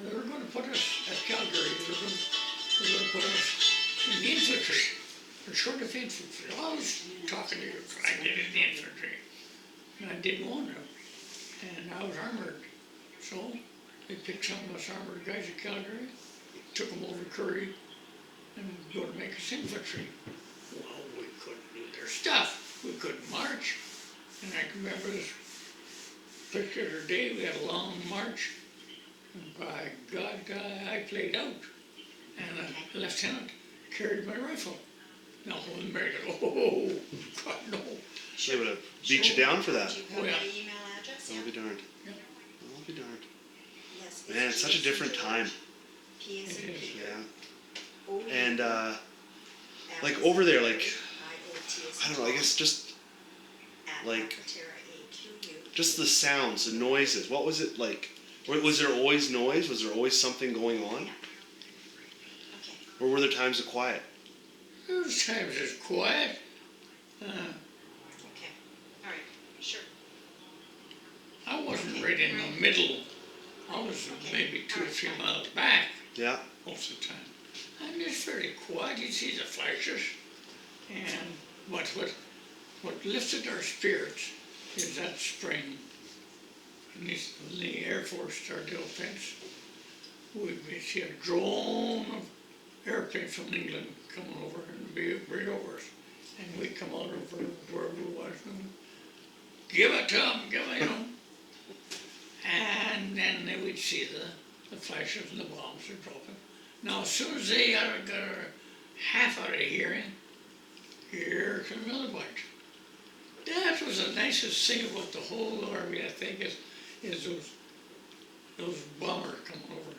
they were going to put us at Calgary. They were going to put us in the infantry, or short of infantry. I was talking to you, I did in the infantry, and I didn't want to, and I was armored. So they picked some of us armored guys at Calgary, took them over to Curry, and go to make us infantry. Well, we couldn't do their stuff. We couldn't march. And I can remember this particular day, we had a long march, and by God, I played out. And a lieutenant carried my rifle. Now, when America, oh, God, no. They would have beat you down for that. Do you have my email address? I'll be darned. Yeah. I'll be darned. Yes. Man, it's such a different time. P as in Peter. Yeah. And, like, over there, like, I don't know, I guess just, like, just the sounds, the noises. What was it like? Was there always noise? Was there always something going on? Yeah. Okay. Or were there times of quiet? There was times it's quiet. Okay. All right. Sure. I wasn't right in the middle. I was maybe 2 or 3 miles back Yeah. most of the time. And it's very quiet. You see the flashes. And what lifted our spirits is that spring. When the Air Force started the offense, we'd see a drone of airplanes from England coming over and be right over us. And we'd come out of wherever we was and give it to them, And then we'd see the flashes and the bombs are dropping. Now, as soon as they got half out of hearing, here comes another bunch. That was the nicest thing about the whole army, I think, is those bombers coming over.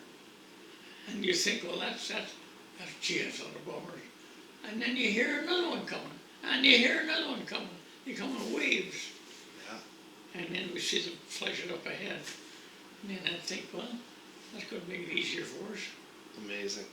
And you think, well, that's GS on the bombers. And then you hear another one coming, and you hear another one coming. They come in waves. Yeah. And then we see them flashing up ahead. And then I think, well, that's going to make it easier for us. Amazing.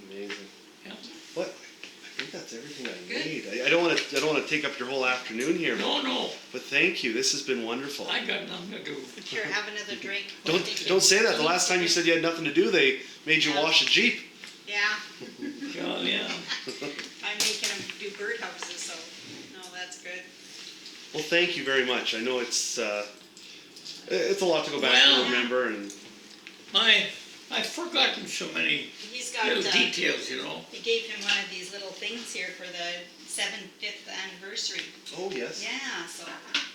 Amazing. Yeah. What? I think that's everything I need. I don't want to take up your whole afternoon here. No. But thank you. This has been wonderful. I got nothing to do. Here, have another drink. Don't say that. The last time you said you had nothing to do, they made you wash a Jeep. Yeah. Oh, yeah. I'm making them do birdhouses, so no, that's good. Well, thank you very much. I know it's a lot to go back Well- and remember, and I've forgotten so many He's got, little details, you know. he gave him one of these little things here for the 75th anniversary. oh yes. Yeah, so,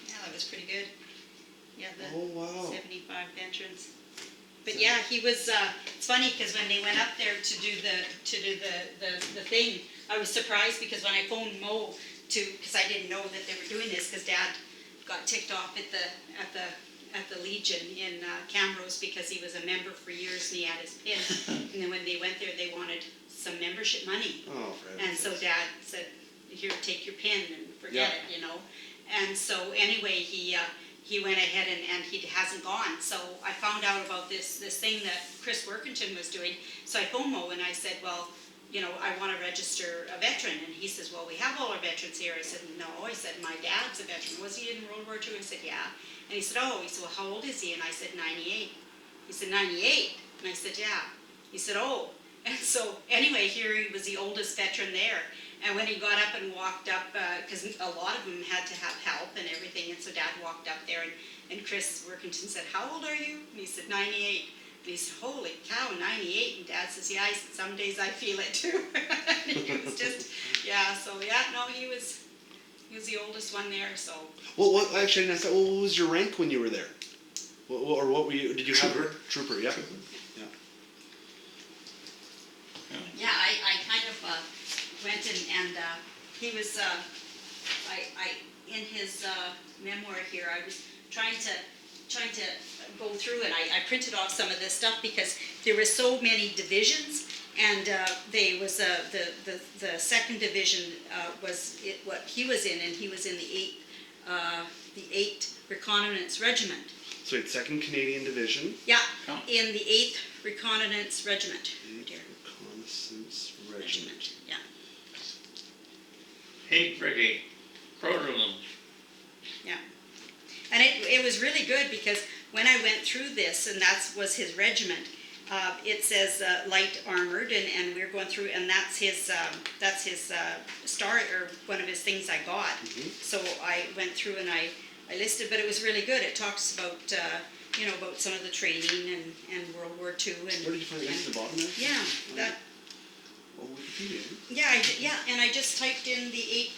yeah, that was pretty good. Yeah, the Oh wow. 75 veterans. But yeah, he was, it's funny because when they went up there to do the thing, I was surprised because when I phoned Mo because I didn't know that they were doing this because Dad got ticked off at the Legion in Camrose because he was a member for years and he had his pin. And then when they went there, they wanted some membership money. Oh, Fred. And so Dad said, here, take your pin and forget Yeah. it, you know. And so anyway, he went ahead and he hasn't gone. So I found out about this thing that Chris Workington was doing. So I phoned Mo and I said, well, you know, I want to register a veteran. And he says, well, we have all our veterans here. I said, no. I said, my dad's a veteran. Was he in World War II? I said, yeah. And he said, oh. He said, well, how old is he? And I said, 98. He said, 98? And I said, yeah. He said, oh. And so anyway, here he was the oldest veteran there. And when he got up and walked up, because a lot of them had to have help and everything, and so Dad walked up there, and Chris Workington said, how old are you? And he said, 98. And he said, holy cow, 98. And Dad says, yeah. I said, some days I feel it too. And he was just, yeah, so yeah, no, he was the oldest one there, so. Well, what actually? I didn't ask that. What was your rank when you were there? Or what were you? Did you Trooper. have trooper? Yeah. Yeah. Yeah, I kind of went and he was, in his memoir here, I was trying to go through and I printed off some of this stuff because there were so many divisions and they was the second division was what he was in, and he was in the 8th Reconnaissance Regiment. So we had 2nd Canadian Division. Yeah, Oh. in the 8th Reconnaissance Regiment. Dear. Reconnaissance Regiment. Regiment, yeah. 8th Brigade, proud of them. Yeah, and it was really good because when I went through this, and that was his regiment, it says light armored, and we're going through, and that's his star, or one of his things I got. Mhm. So I went through and I listed, but it was really good. It talks about about some of the training and World War II. And Where did you find it? Next to the bottom there? yeah, that. Oh, Wikipedia. Yeah, and I just typed in the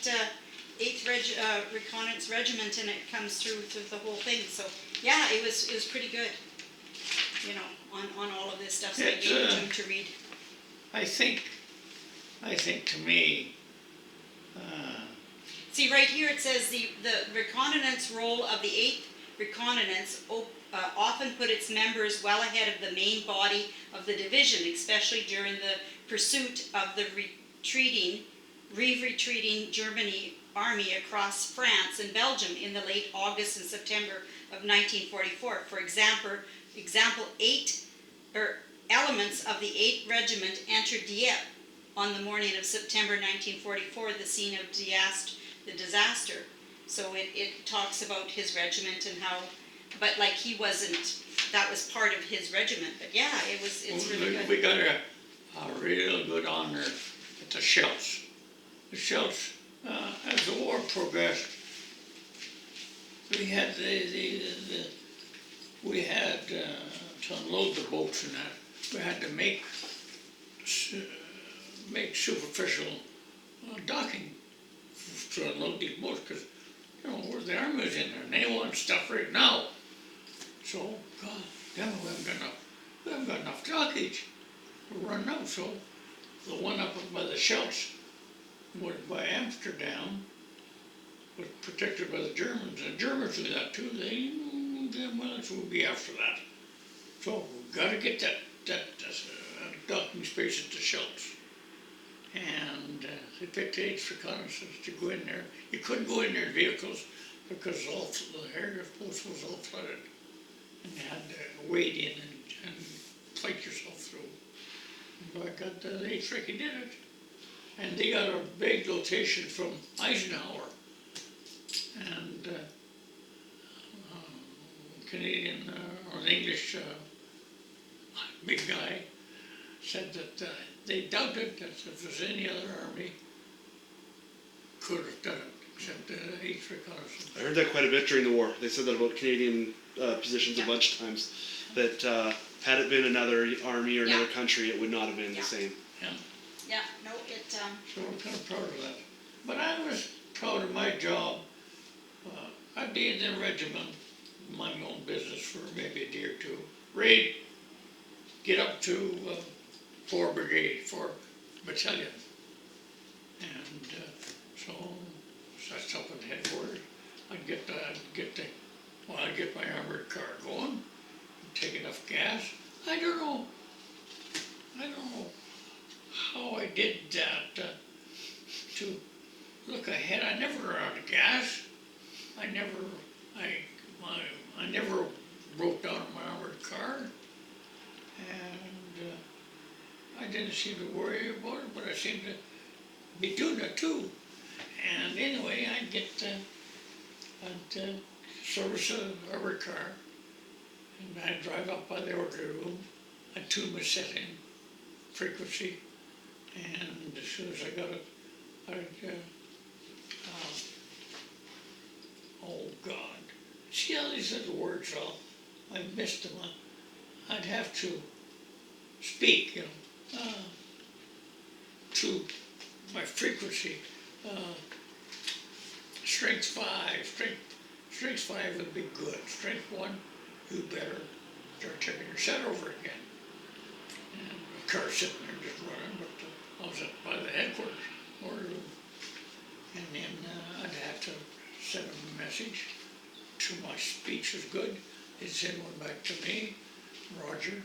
8th Reconnaissance Regiment, and it comes through the whole thing. So yeah, it was pretty good, on all of this stuff. So I gave it to him to read. I think to me, See, right here it says the reconnaissance role of the 8th Reconnaissance often put its members well ahead of the main body of the division, especially during the pursuit of the retreating Germany army across France and Belgium in the late August and September of 1944. For example, elements of the 8th Regiment entered Dieppe on the morning of September 1944, the scene of the disaster. So it talks about his regiment and how, but like he wasn't, that was part of his regiment. But yeah, it's really good. we got a real good honor at the Scheldt. The Scheldt, as the war progressed, we had to unload the boats and that. We had to make superficial docking to unload these boats because, where the army was in there and they want stuff right now. So, God damn it, we haven't got enough dockage. We're running out. So, the one up by the Scheldt, by Amsterdam, was protected by the Germans. And the Germans do that too. They damn well will be after that. So, we've got to get that docking space at the Scheldt. And they picked the 8th Reconnaissance to go in there. You couldn't go in there in vehicles because the area post was all flooded. And you had to wade in and fight yourself through. And by God, the 8th Reconnaissance did it. And they got a big notation from Eisenhower. And Canadian or the English big guy said that they doubted that if there's any other army could have done it. except the 8th Reconnaissance. I heard that quite a bit during the war. They said that about Canadian positions Yeah. a bunch of times. That had it been another army or another Yeah. country, it would not have been Yeah. the same. Yeah. Yeah, no, So we're kind of proud of that. But I was proud of my job. I'd be in the regiment, mind my own business for maybe a day or two. Raid, get up to 4 Brigade, 4 Battalion. And so that's up in headquarters. I'd get my armored car going, take enough gas. I don't know how I did that to look ahead. I never ran out of gas. I never broke down in my armored car, and I didn't seem to worry about it, but I seemed to be doing it too. And anyway, I'd service an armored car, and I'd drive up by the order room. I'd tune my setting, frequency, and as soon as I got it, oh God, see all these little words, I missed them. I'd have to speak, to my frequency. Strength 5 would be good. Strength 1, you better start taking your set over again. And the car's sitting there just running, but I was up by the headquarters order room. And then I'd have to send them a message to my speech was good. They'd send one back to me, Roger.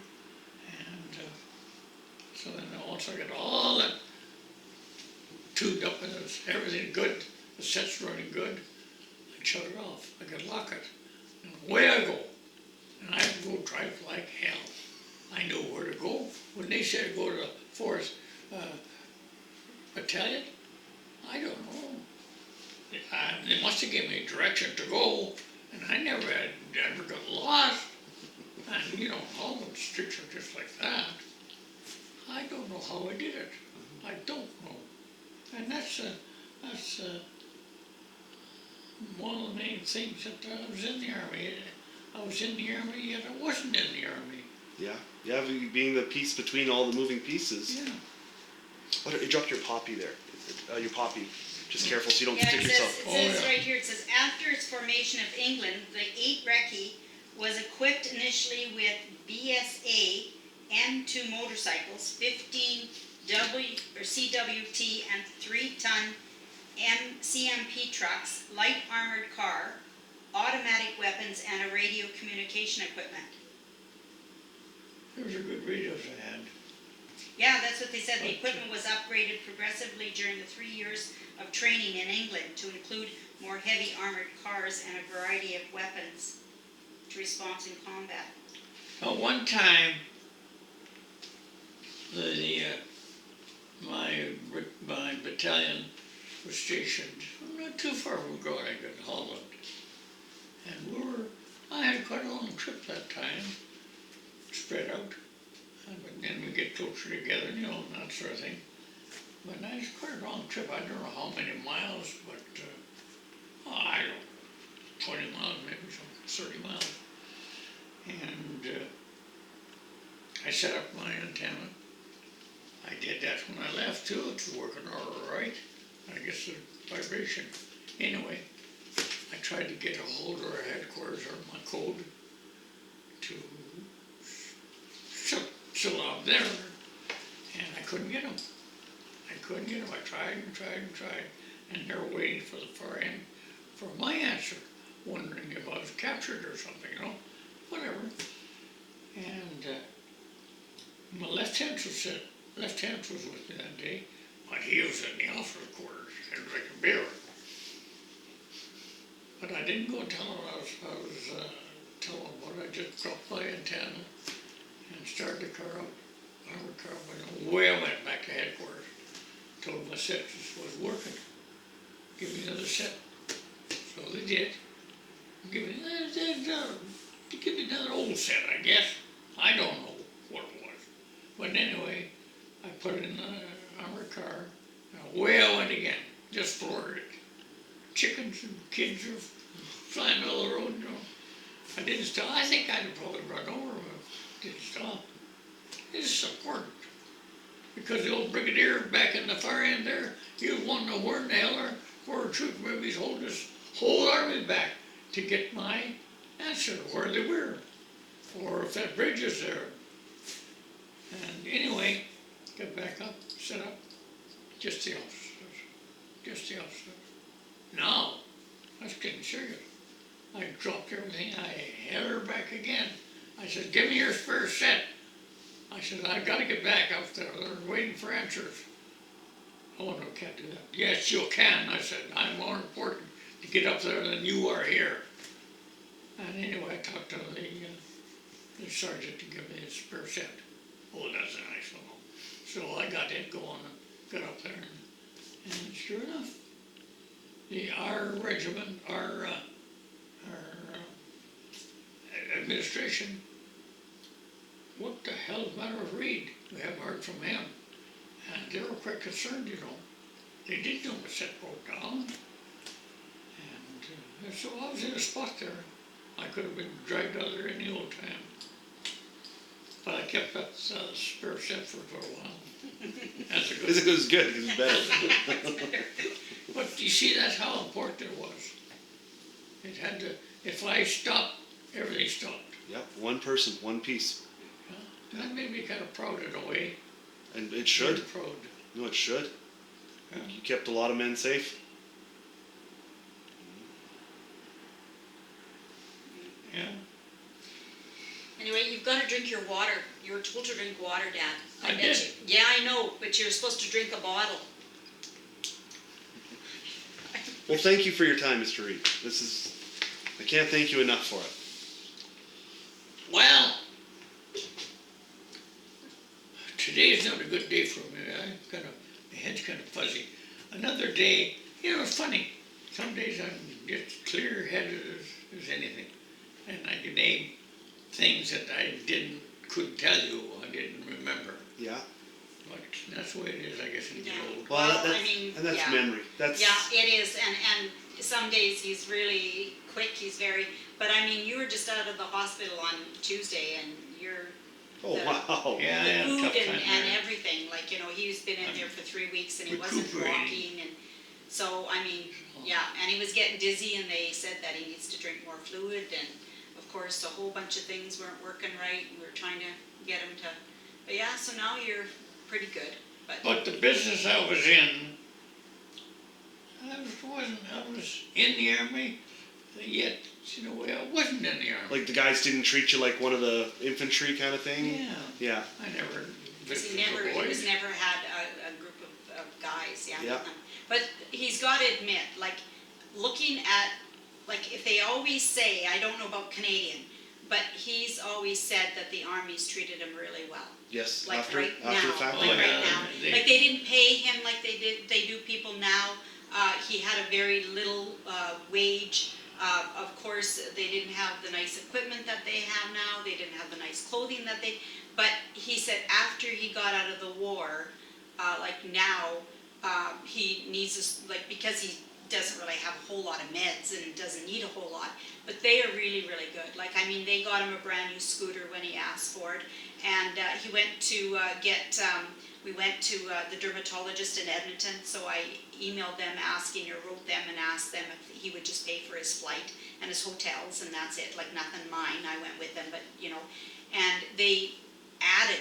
And so then once I got all that tuned up and everything good, the set's running good, I'd shut it off. I could lock it. And away I go. And I'd go drive like hell. I knew where to go. When they said go to the 4th Battalion, I don't know. They must have given me direction to go, and I never got lost. And all the streets are just like that. I don't know how I did it. I don't know. And that's one of the main things that I was in the Army. I was in the Army, yet I wasn't in the Army. Yeah, being the piece between all the moving pieces. Yeah. Oh, you dropped your poppy there. Your poppy. Just careful so you don't Yeah, stick it yourself. says right here, it says, after its formation of England, the 8 Recce was equipped initially with BSA M2 motorcycles, 15 CWT and 3-ton CMP trucks, light armored car, automatic weapons, and a radio communication equipment. Those are good radios I had. Yeah, that's what they said. The equipment was upgraded progressively during the 3 years of training in England to include more heavy armored cars and a variety of weapons to respond in combat. Now, one time, my battalion was stationed not too far from Groningen, Holland, and I had quite a long trip that time, spread out, and then we get closer together, and that sort of thing. But that was quite a long trip. I don't know how many miles, but I don't know, 20 miles, maybe something, 30 miles. And I set up my antenna. I did that when I left too. It was working all right. I guess the vibration. Anyway, I tried to get a hold of our headquarters or my code to still out there, and I couldn't get them. I tried and tried, and they were waiting for the far end for my answer, wondering if I was captured or something, whatever. And my lieutenant was with me that day, but he was in the officer's quarters, he was like a bear. But I didn't go and tell him I was telling him what I just dropped my antenna and started the car up, armored car, but away I went back to headquarters. Told them my set was working. Give me another set. So they did. Give me another old set, I guess. I don't know what it was. But anyway, I put it in the armored car, and away I went again. Just floored it. Chick, fella, this is important. Because the old brigadier back in the far end there, he was wanting to know where in the hell our forward troop maybe he's holding his whole army back to get my answer where they were, or if that bridge is there. And anyway, got back up, set up, just the officers, just the officers. Now, I was getting serious. I dropped everything, I held her back again. I said, give me your spare set. I said, I've got to get back up there, they're waiting for answers. Oh, no, can't do that. Yes, you can, I said, I'm more important to get up there than you are here. And anyway, I talked to the sergeant to give me his spare set. Oh, that's a nice fellow. So I got it going and got up there, and sure enough, our regiment, our administration, what the hell's the matter with Reid? We haven't heard from him. And they were quite concerned, you know. They did know the set broke down. And so I was in a spot there. I could have been dragged out there any old time. But I kept that spare set for a while. That's a good. It was good. It was better. But you see, that's how important it was. It had to. If I stopped, everything stopped. Yep. One person, one piece. Yeah. That made me kind of proud in a way. And it should. Very proud. No, it should. Yeah. You kept a lot of men safe. Yeah. Anyway, you've got to drink your water. You were told to drink water, Dad. I bet did. you. Yeah, I know, but you're supposed to drink a bottle. Well, thank you for your time, Mr. Reid. I can't thank you enough for it. Well, today is not a good day for me. My head's kind of fuzzy. Another day, you know, it's funny. Some days I'm just clear-headed as anything, and I can name things that I couldn't tell you. I didn't remember. Yeah. But that's the way it is, I guess, when you get old. Well, I mean, and that's yeah. memory. That's Yeah, it is, and some days he's really quick, but I mean, you were just out of the hospital on Tuesday, and you're, Oh wow. Yeah, I the had a food tough time and there. everything, like, you know, he's been in there for 3 weeks, and he wasn't recuperating. walking, and so, I mean, yeah, and he was getting dizzy, and they said that he needs to drink more fluid, and of course, a whole bunch of things weren't working right, and we were trying to get him to, but yeah, so now you're pretty good, But the business I was in, I was in the army, yet, in a way, I wasn't in the army. Like the guys didn't treat you like one of the infantry kind of thing. Yeah, Yeah. I never Because he visited the boys. never had a group of guys, yeah. Yeah. But he's got to admit, like, looking at, like, if they always say, I don't know about Canadian, but he's always said that the Army's treated him really well. Yes. Like after right the now, fact. like Oh, right yeah, now. Like they didn't pay him like they do people now. He had a very little wage. Of course, they didn't have the nice equipment that they have now. They didn't have the nice clothing but he said after he got out of the war, like now, he needs to, like, because he doesn't really have a whole lot of meds and doesn't need a whole lot, but they are really, really good. Like, I mean, they got him a brand new scooter when he asked for it, and he went to we went to the dermatologist in Edmonton, so I emailed them asking, or wrote them and asked them if he would just pay for his flight and his hotels, and that's it, like nothing mine, I went with them, but you know, and they added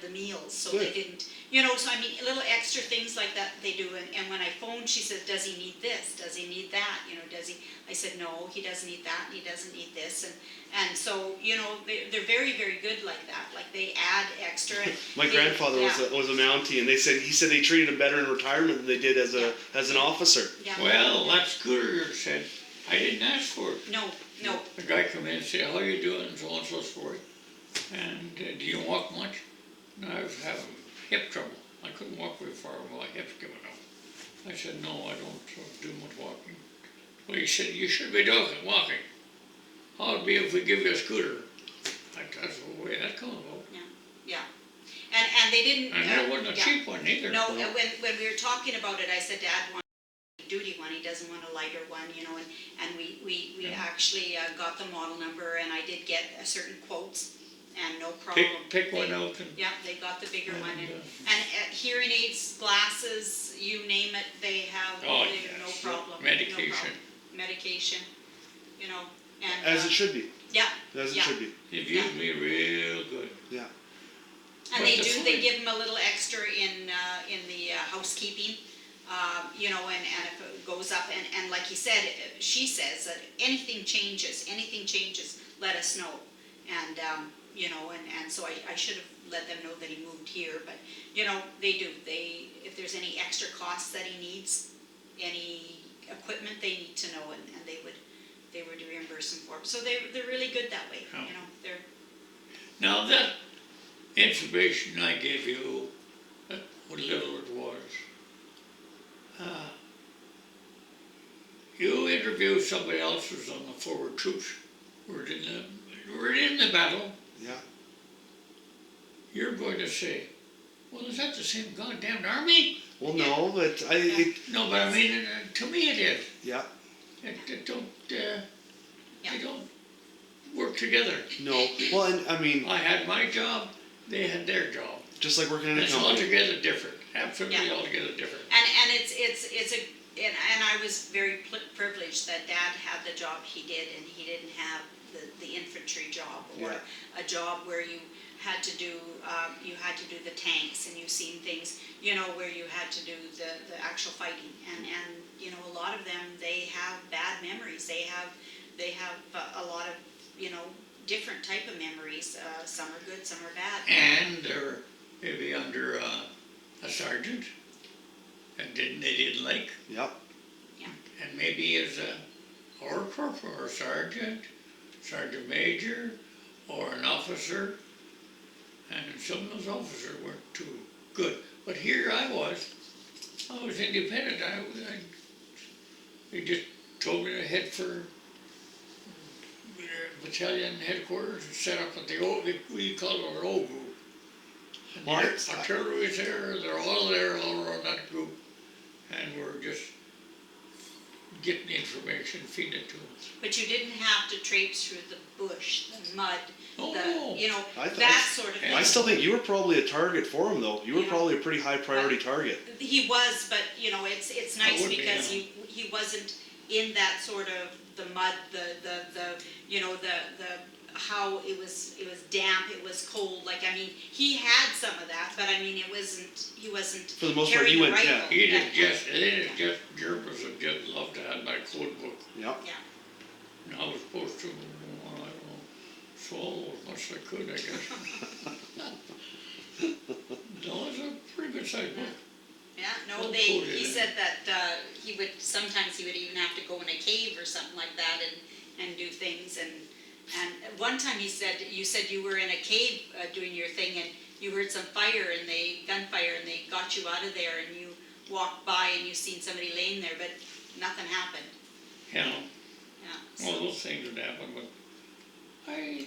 the meals, so Good. they didn't, you know, so I mean, little extra things like that they do, and when I phoned, she said, does he need this, does he need that, you know, does he, I said, no, he doesn't need that, and he doesn't need this, and so, you know, they're very, very good like that, like they add extra. And My grandfather was a Mountie, and he said they treated him better in retirement than they did as an officer. Yeah. Well, that scooter said, I didn't ask for it. No. The guy come in and said, how you doing, and so on and so forth. And do you walk much? No, I was having hip trouble. I couldn't walk very far, my hips giving out. I said, no, I don't do much walking. Well, he said, you should be doing walking. How would it be if we give you a scooter? That's the way that comes about. Yeah. And they didn't. And it wasn't a cheap one either. No, when we were talking about it, I said, Dad wants a duty one, he doesn't want a lighter one, you know, and we actually got the model number, and I did get certain quotes, and no problem. Pick one out and. Yeah, they got the bigger one, and And, hearing aids, glasses, you name it, they have, Oh, they have no yes. problem. Medication. No problem. Medication, you know, and. As it should be. Yeah, As it yeah. should be. You've used me real good. Yeah. And But they the do, they food- give them a little extra in the housekeeping, you know, and if it goes up, and like he said, she says that anything changes, let us know. And, you know, and so I should have let them know that he moved here, but, you know, they do, if there's any extra costs that he needs, any equipment, they need to know, and they would reimburse him for it. So they're really good that way, Oh. you know, they're. Now that information I gave you, what little it was, you interviewed somebody else who's on the forward troops, were in the battle. Yeah. You're going to say, well, is that the same goddamn army? Well, Yeah. no, but No, but I mean, to me it is. yeah. It don't, Yeah. they don't work together. No. Well, and I mean, I had my job, they had their job. just like working in a It's company. altogether different, absolutely Yeah. altogether different. And and I was very privileged that Dad had the job he did, and he didn't have the infantry job, or Yeah. a job where you had to do the tanks, and you've seen things, you know, where you had to do the actual fighting, and you know, a lot of them, they have bad memories, they have a lot of, you know, different type of memories, some are good, some are bad. And they're maybe under a sergeant and they didn't like, Yep. and maybe as or a corporal or sergeant major, or an officer, and some of those officers weren't too good. But here I was independent. They just told me to head for battalion headquarters and set up at the old, we call it an old group. And the What? artillery is there, they're all there, all around that group, and we're just getting the information, feeding it to them. But you didn't have to traipse through the bush, the mud, Oh, the, no. you know, I thought- that sort of thing. I still think you were probably a target for him, though. You were Yeah. probably a pretty high priority target. He was, but you know, it's nice would be, because yeah. he wasn't in that sort of the mud, the you know, the how it was damp, it was cold. Like, I mean, he had some of that, but I mean, he wasn't For the most part, carrying he a went, yeah. rifle. He didn't just, they didn't just, Germans would just love to have my code book. Yep. Yeah. And I was supposed to, I don't know, swallow as much as I could, I guess. No, it's a pretty good sized book. Yeah, no, Oh, he cool, said that sometimes he would even have to go in a cave or something like that and do things, and one time you said you were in a cave doing your thing, and you heard some gunfire, and they got you out of there, and you walked by and you seen somebody laying there, but nothing happened. You know, Yeah. all those things would happen, but I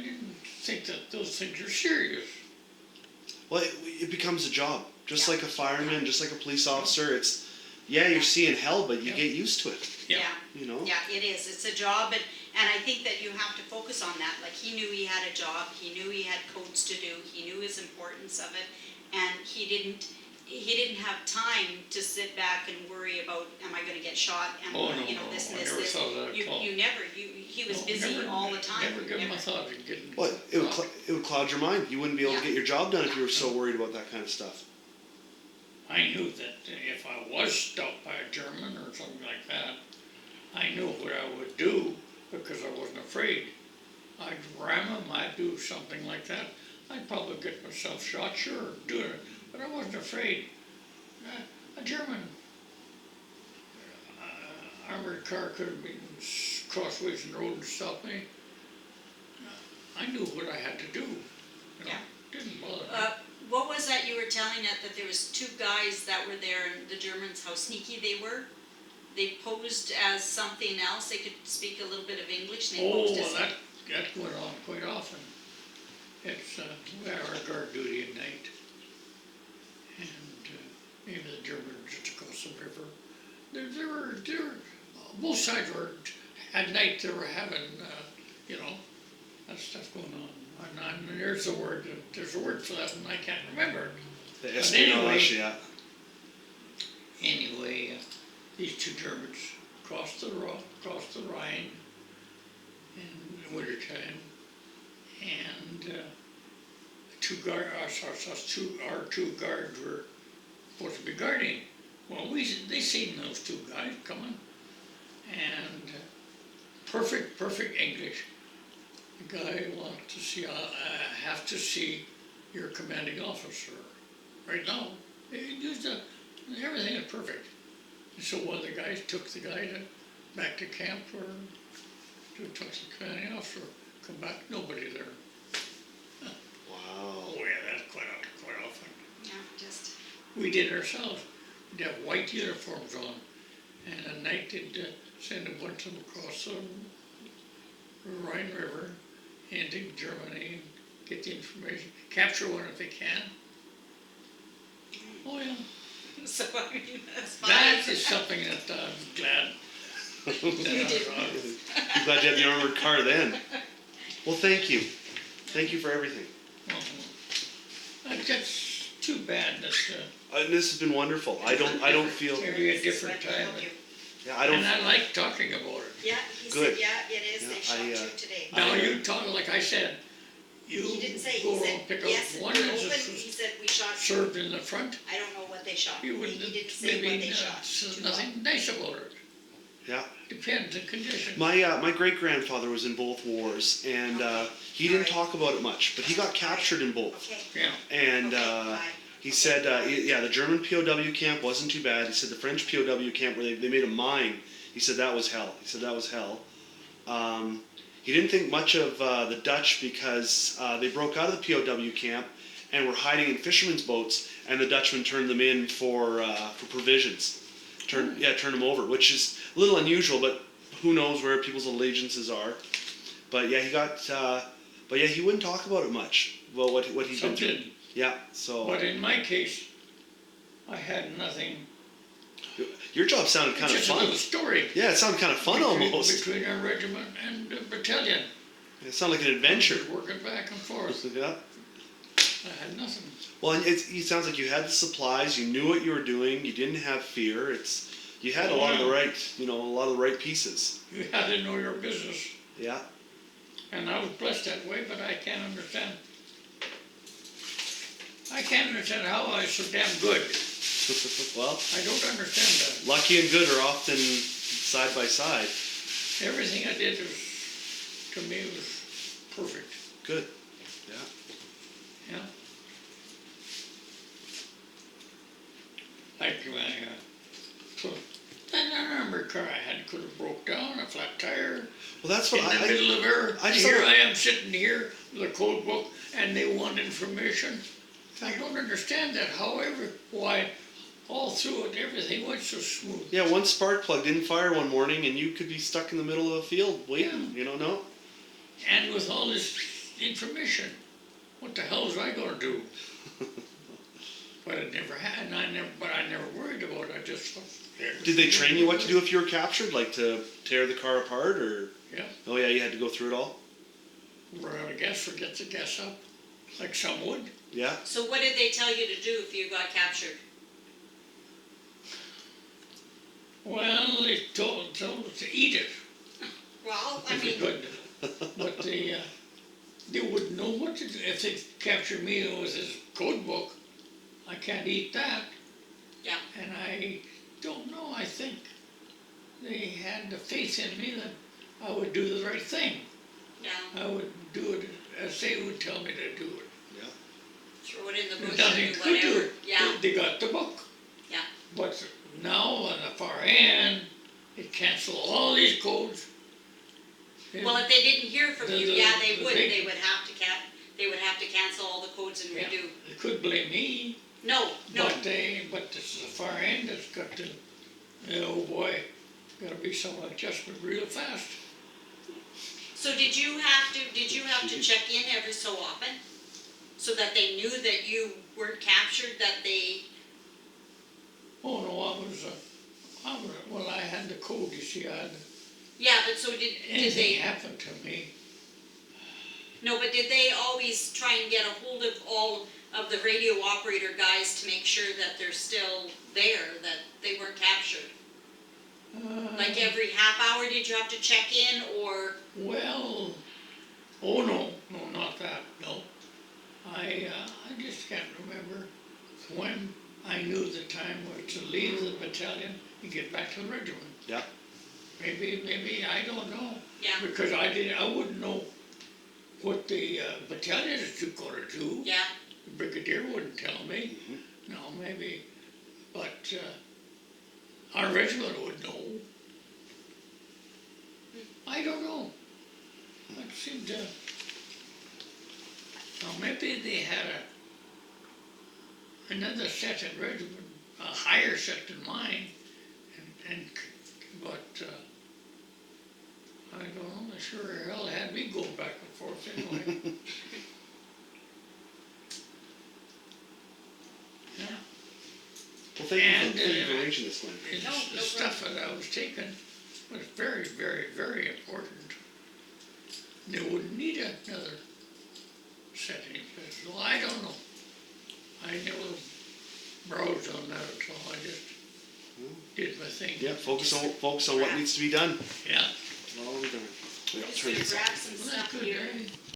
didn't think that those things are serious. Well, it becomes a job. Just Yeah. like a fireman, just like a police officer. It's, yeah, you're seeing hell, but you Yeah. get used to it. Yeah. You know? Yeah, it is. It's a job, and I think that you have to focus on that. Like, he knew he had a job, he knew he had codes to do, he knew his importance of it, and he didn't have time to sit back and worry about, am I gonna get shot? Oh, no, You know, no, this, I this, never this. thought of that at all. He was No, busy never- all the time. Never give him a thought of getting. Well, it would cloud your mind. You wouldn't be able Yeah. to get your job done if you were so worried about that kind of stuff. I knew that if I was stopped by a German or something like that, I knew what I would do because I wasn't afraid. I'd ram him, I'd do something like that. I'd probably get myself shot, sure, do it, but I wasn't afraid. A German armored car could have been crossways in the road and stopped me. I knew what I had to do. You know, Yeah. didn't bother me. What was that you were telling us, that there was two guys that were there, and the Germans, how sneaky they were? They posed as something else, they could speak a little bit of English, and they Oh, posed as. well, that went on quite often. It's, we had our guard duty at night. And maybe the Germans just across the river. There were, both sides were, at night they were having, you know, and there's a word for that, and I can't remember it. The But espionage, yeah. Anyway, these two Germans crossed the Rhine in the wintertime, and our two guards were supposed to be guarding. Well, they seen those two guys coming, and perfect English. The guy wants to see, I have to see your commanding officer right now. He used everything is perfect. And so one of the guys took the guy back to camp to talk to the commanding officer. Come back, nobody there. Wow. Oh yeah, that's quite often. Yeah, just. We did ourselves. We'd have white uniforms on, and at night they'd send a bunch of them across the Rhine River into Germany and get the information, capture one if they can. Oh yeah. So I mean, that's That fine. is something that I'm glad that You did. I'm glad you had the armored car then. Well, thank you. Thank you for everything. That's too bad that This has been wonderful. I don't feel. maybe a different time. Yeah, I don't. And I like talking about it. Yeah, he Good. said, yeah, it is. Yeah, They shot I, two today. Now you talk, like I said, you He didn't say. go He around said pick yes. up one We're that open. was He said we shot. served in the front. I don't know what they shot. You wouldn't He didn't say what maybe they shot. says nothing nice about it. Yeah. Depends on condition. My great grandfather was in both wars, and he didn't Alright. talk about it much, but he got captured in both. Okay. Yeah. And Okay, bye. he Okay. said, the German POW camp wasn't too bad. He said the French POW camp where they made a mine, he said that was hell. He said that was hell. He didn't think much of the Dutch because they broke out of the POW camp and were hiding in fishermen's boats, and the Dutchmen turned them in for provisions. Turned them over, which is a little unusual, but who knows where people's allegiances are. But yeah, he wouldn't talk about it much. Well, what he'd been Some through. did. Yeah, so But in my case, I had nothing. your job sounded kind of Just a fun. little story. Yeah, it sounded kind of fun almost. Between our regiment and the battalion. It sounded like an adventure. Just working back and forth. Yeah. I had nothing. Well, and it sounds like you had the supplies. You knew what you were doing. You didn't have fear. You had a lot of the right pieces. You had to know your business. Yeah. And I was blessed that way, but I can't understand. I can't understand how I was so damn good. Well, I don't understand lucky and good are often side by side. that. Everything I did to me was perfect. Good. Yeah. Yeah. Like that armored car I had could have broke down, a flat tire. Well, that's In what the middle of her, I just here don't- I am sitting here with a code book, and they want information. I don't understand that. However, why all through it everything went so smooth. Yeah, one spark plug didn't fire one morning, and you could be stuck in the middle of a field waiting. Yeah. No. And with all this information, what the hell was I going to do? But it never had, and I never worried about it. I just Did they train you what to do if you were captured, like to tear the car apart, or? Yeah. Oh yeah, you had to go through it all. We're gonna get the gas up, like some would. Yeah. So what did they tell you to do if you got captured? Well, they told us to eat it Well, I if we mean, could, but they wouldn't know what to do if they captured me with this code book. I can't eat that. yeah. And I don't know, I think they had the faith in me that I would do the right thing. Yeah. I would do it as they would tell me to do it. Yeah. Throw it in the bush Nothing or could do whatever. it. Yeah. They got the book. Yeah. But now on the far end, it canceled all these codes. Well, if they didn't hear from you, yeah, they the would. big- They would have to cancel all the codes and Yeah, redo. they could blame me, No. but this is the far end that's got to, oh boy, gotta be some adjustment real fast. So did you have to check in every so often, so that they knew that you weren't captured? That they. Oh no, well, I had the code, you see, Yeah, but so did anything they? happened to me, No, but did they always try and get a hold of all of the radio operator guys to make sure that they're still there, that they weren't captured? Like every half hour, did you have to check in, or? Well, oh no, not that, no. I just can't remember when I knew the time was to leave the battalion and get back to the regiment. Yeah. Maybe, I don't know. Yeah. Because I wouldn't know what the battalion is gonna do. Yeah, The brigadier wouldn't tell me. No, maybe, but our regiment would know. I don't know. It seemed to, well, maybe they had another set of regiment, a higher set than mine, but I don't know, they sure hell had me go back and forth anyway. Yeah. Well, thank And, you for arranging this, Glenn. The stuff that I was taking was very, very, very important. They wouldn't need another set anyplace. Well, I don't know. I never browsed on that at all. I just did my thing. Yeah, focus on what needs to be done. Yeah. Well, we're done. We got just turn gonna this grab off. some Well, that's stuff good, here. eh?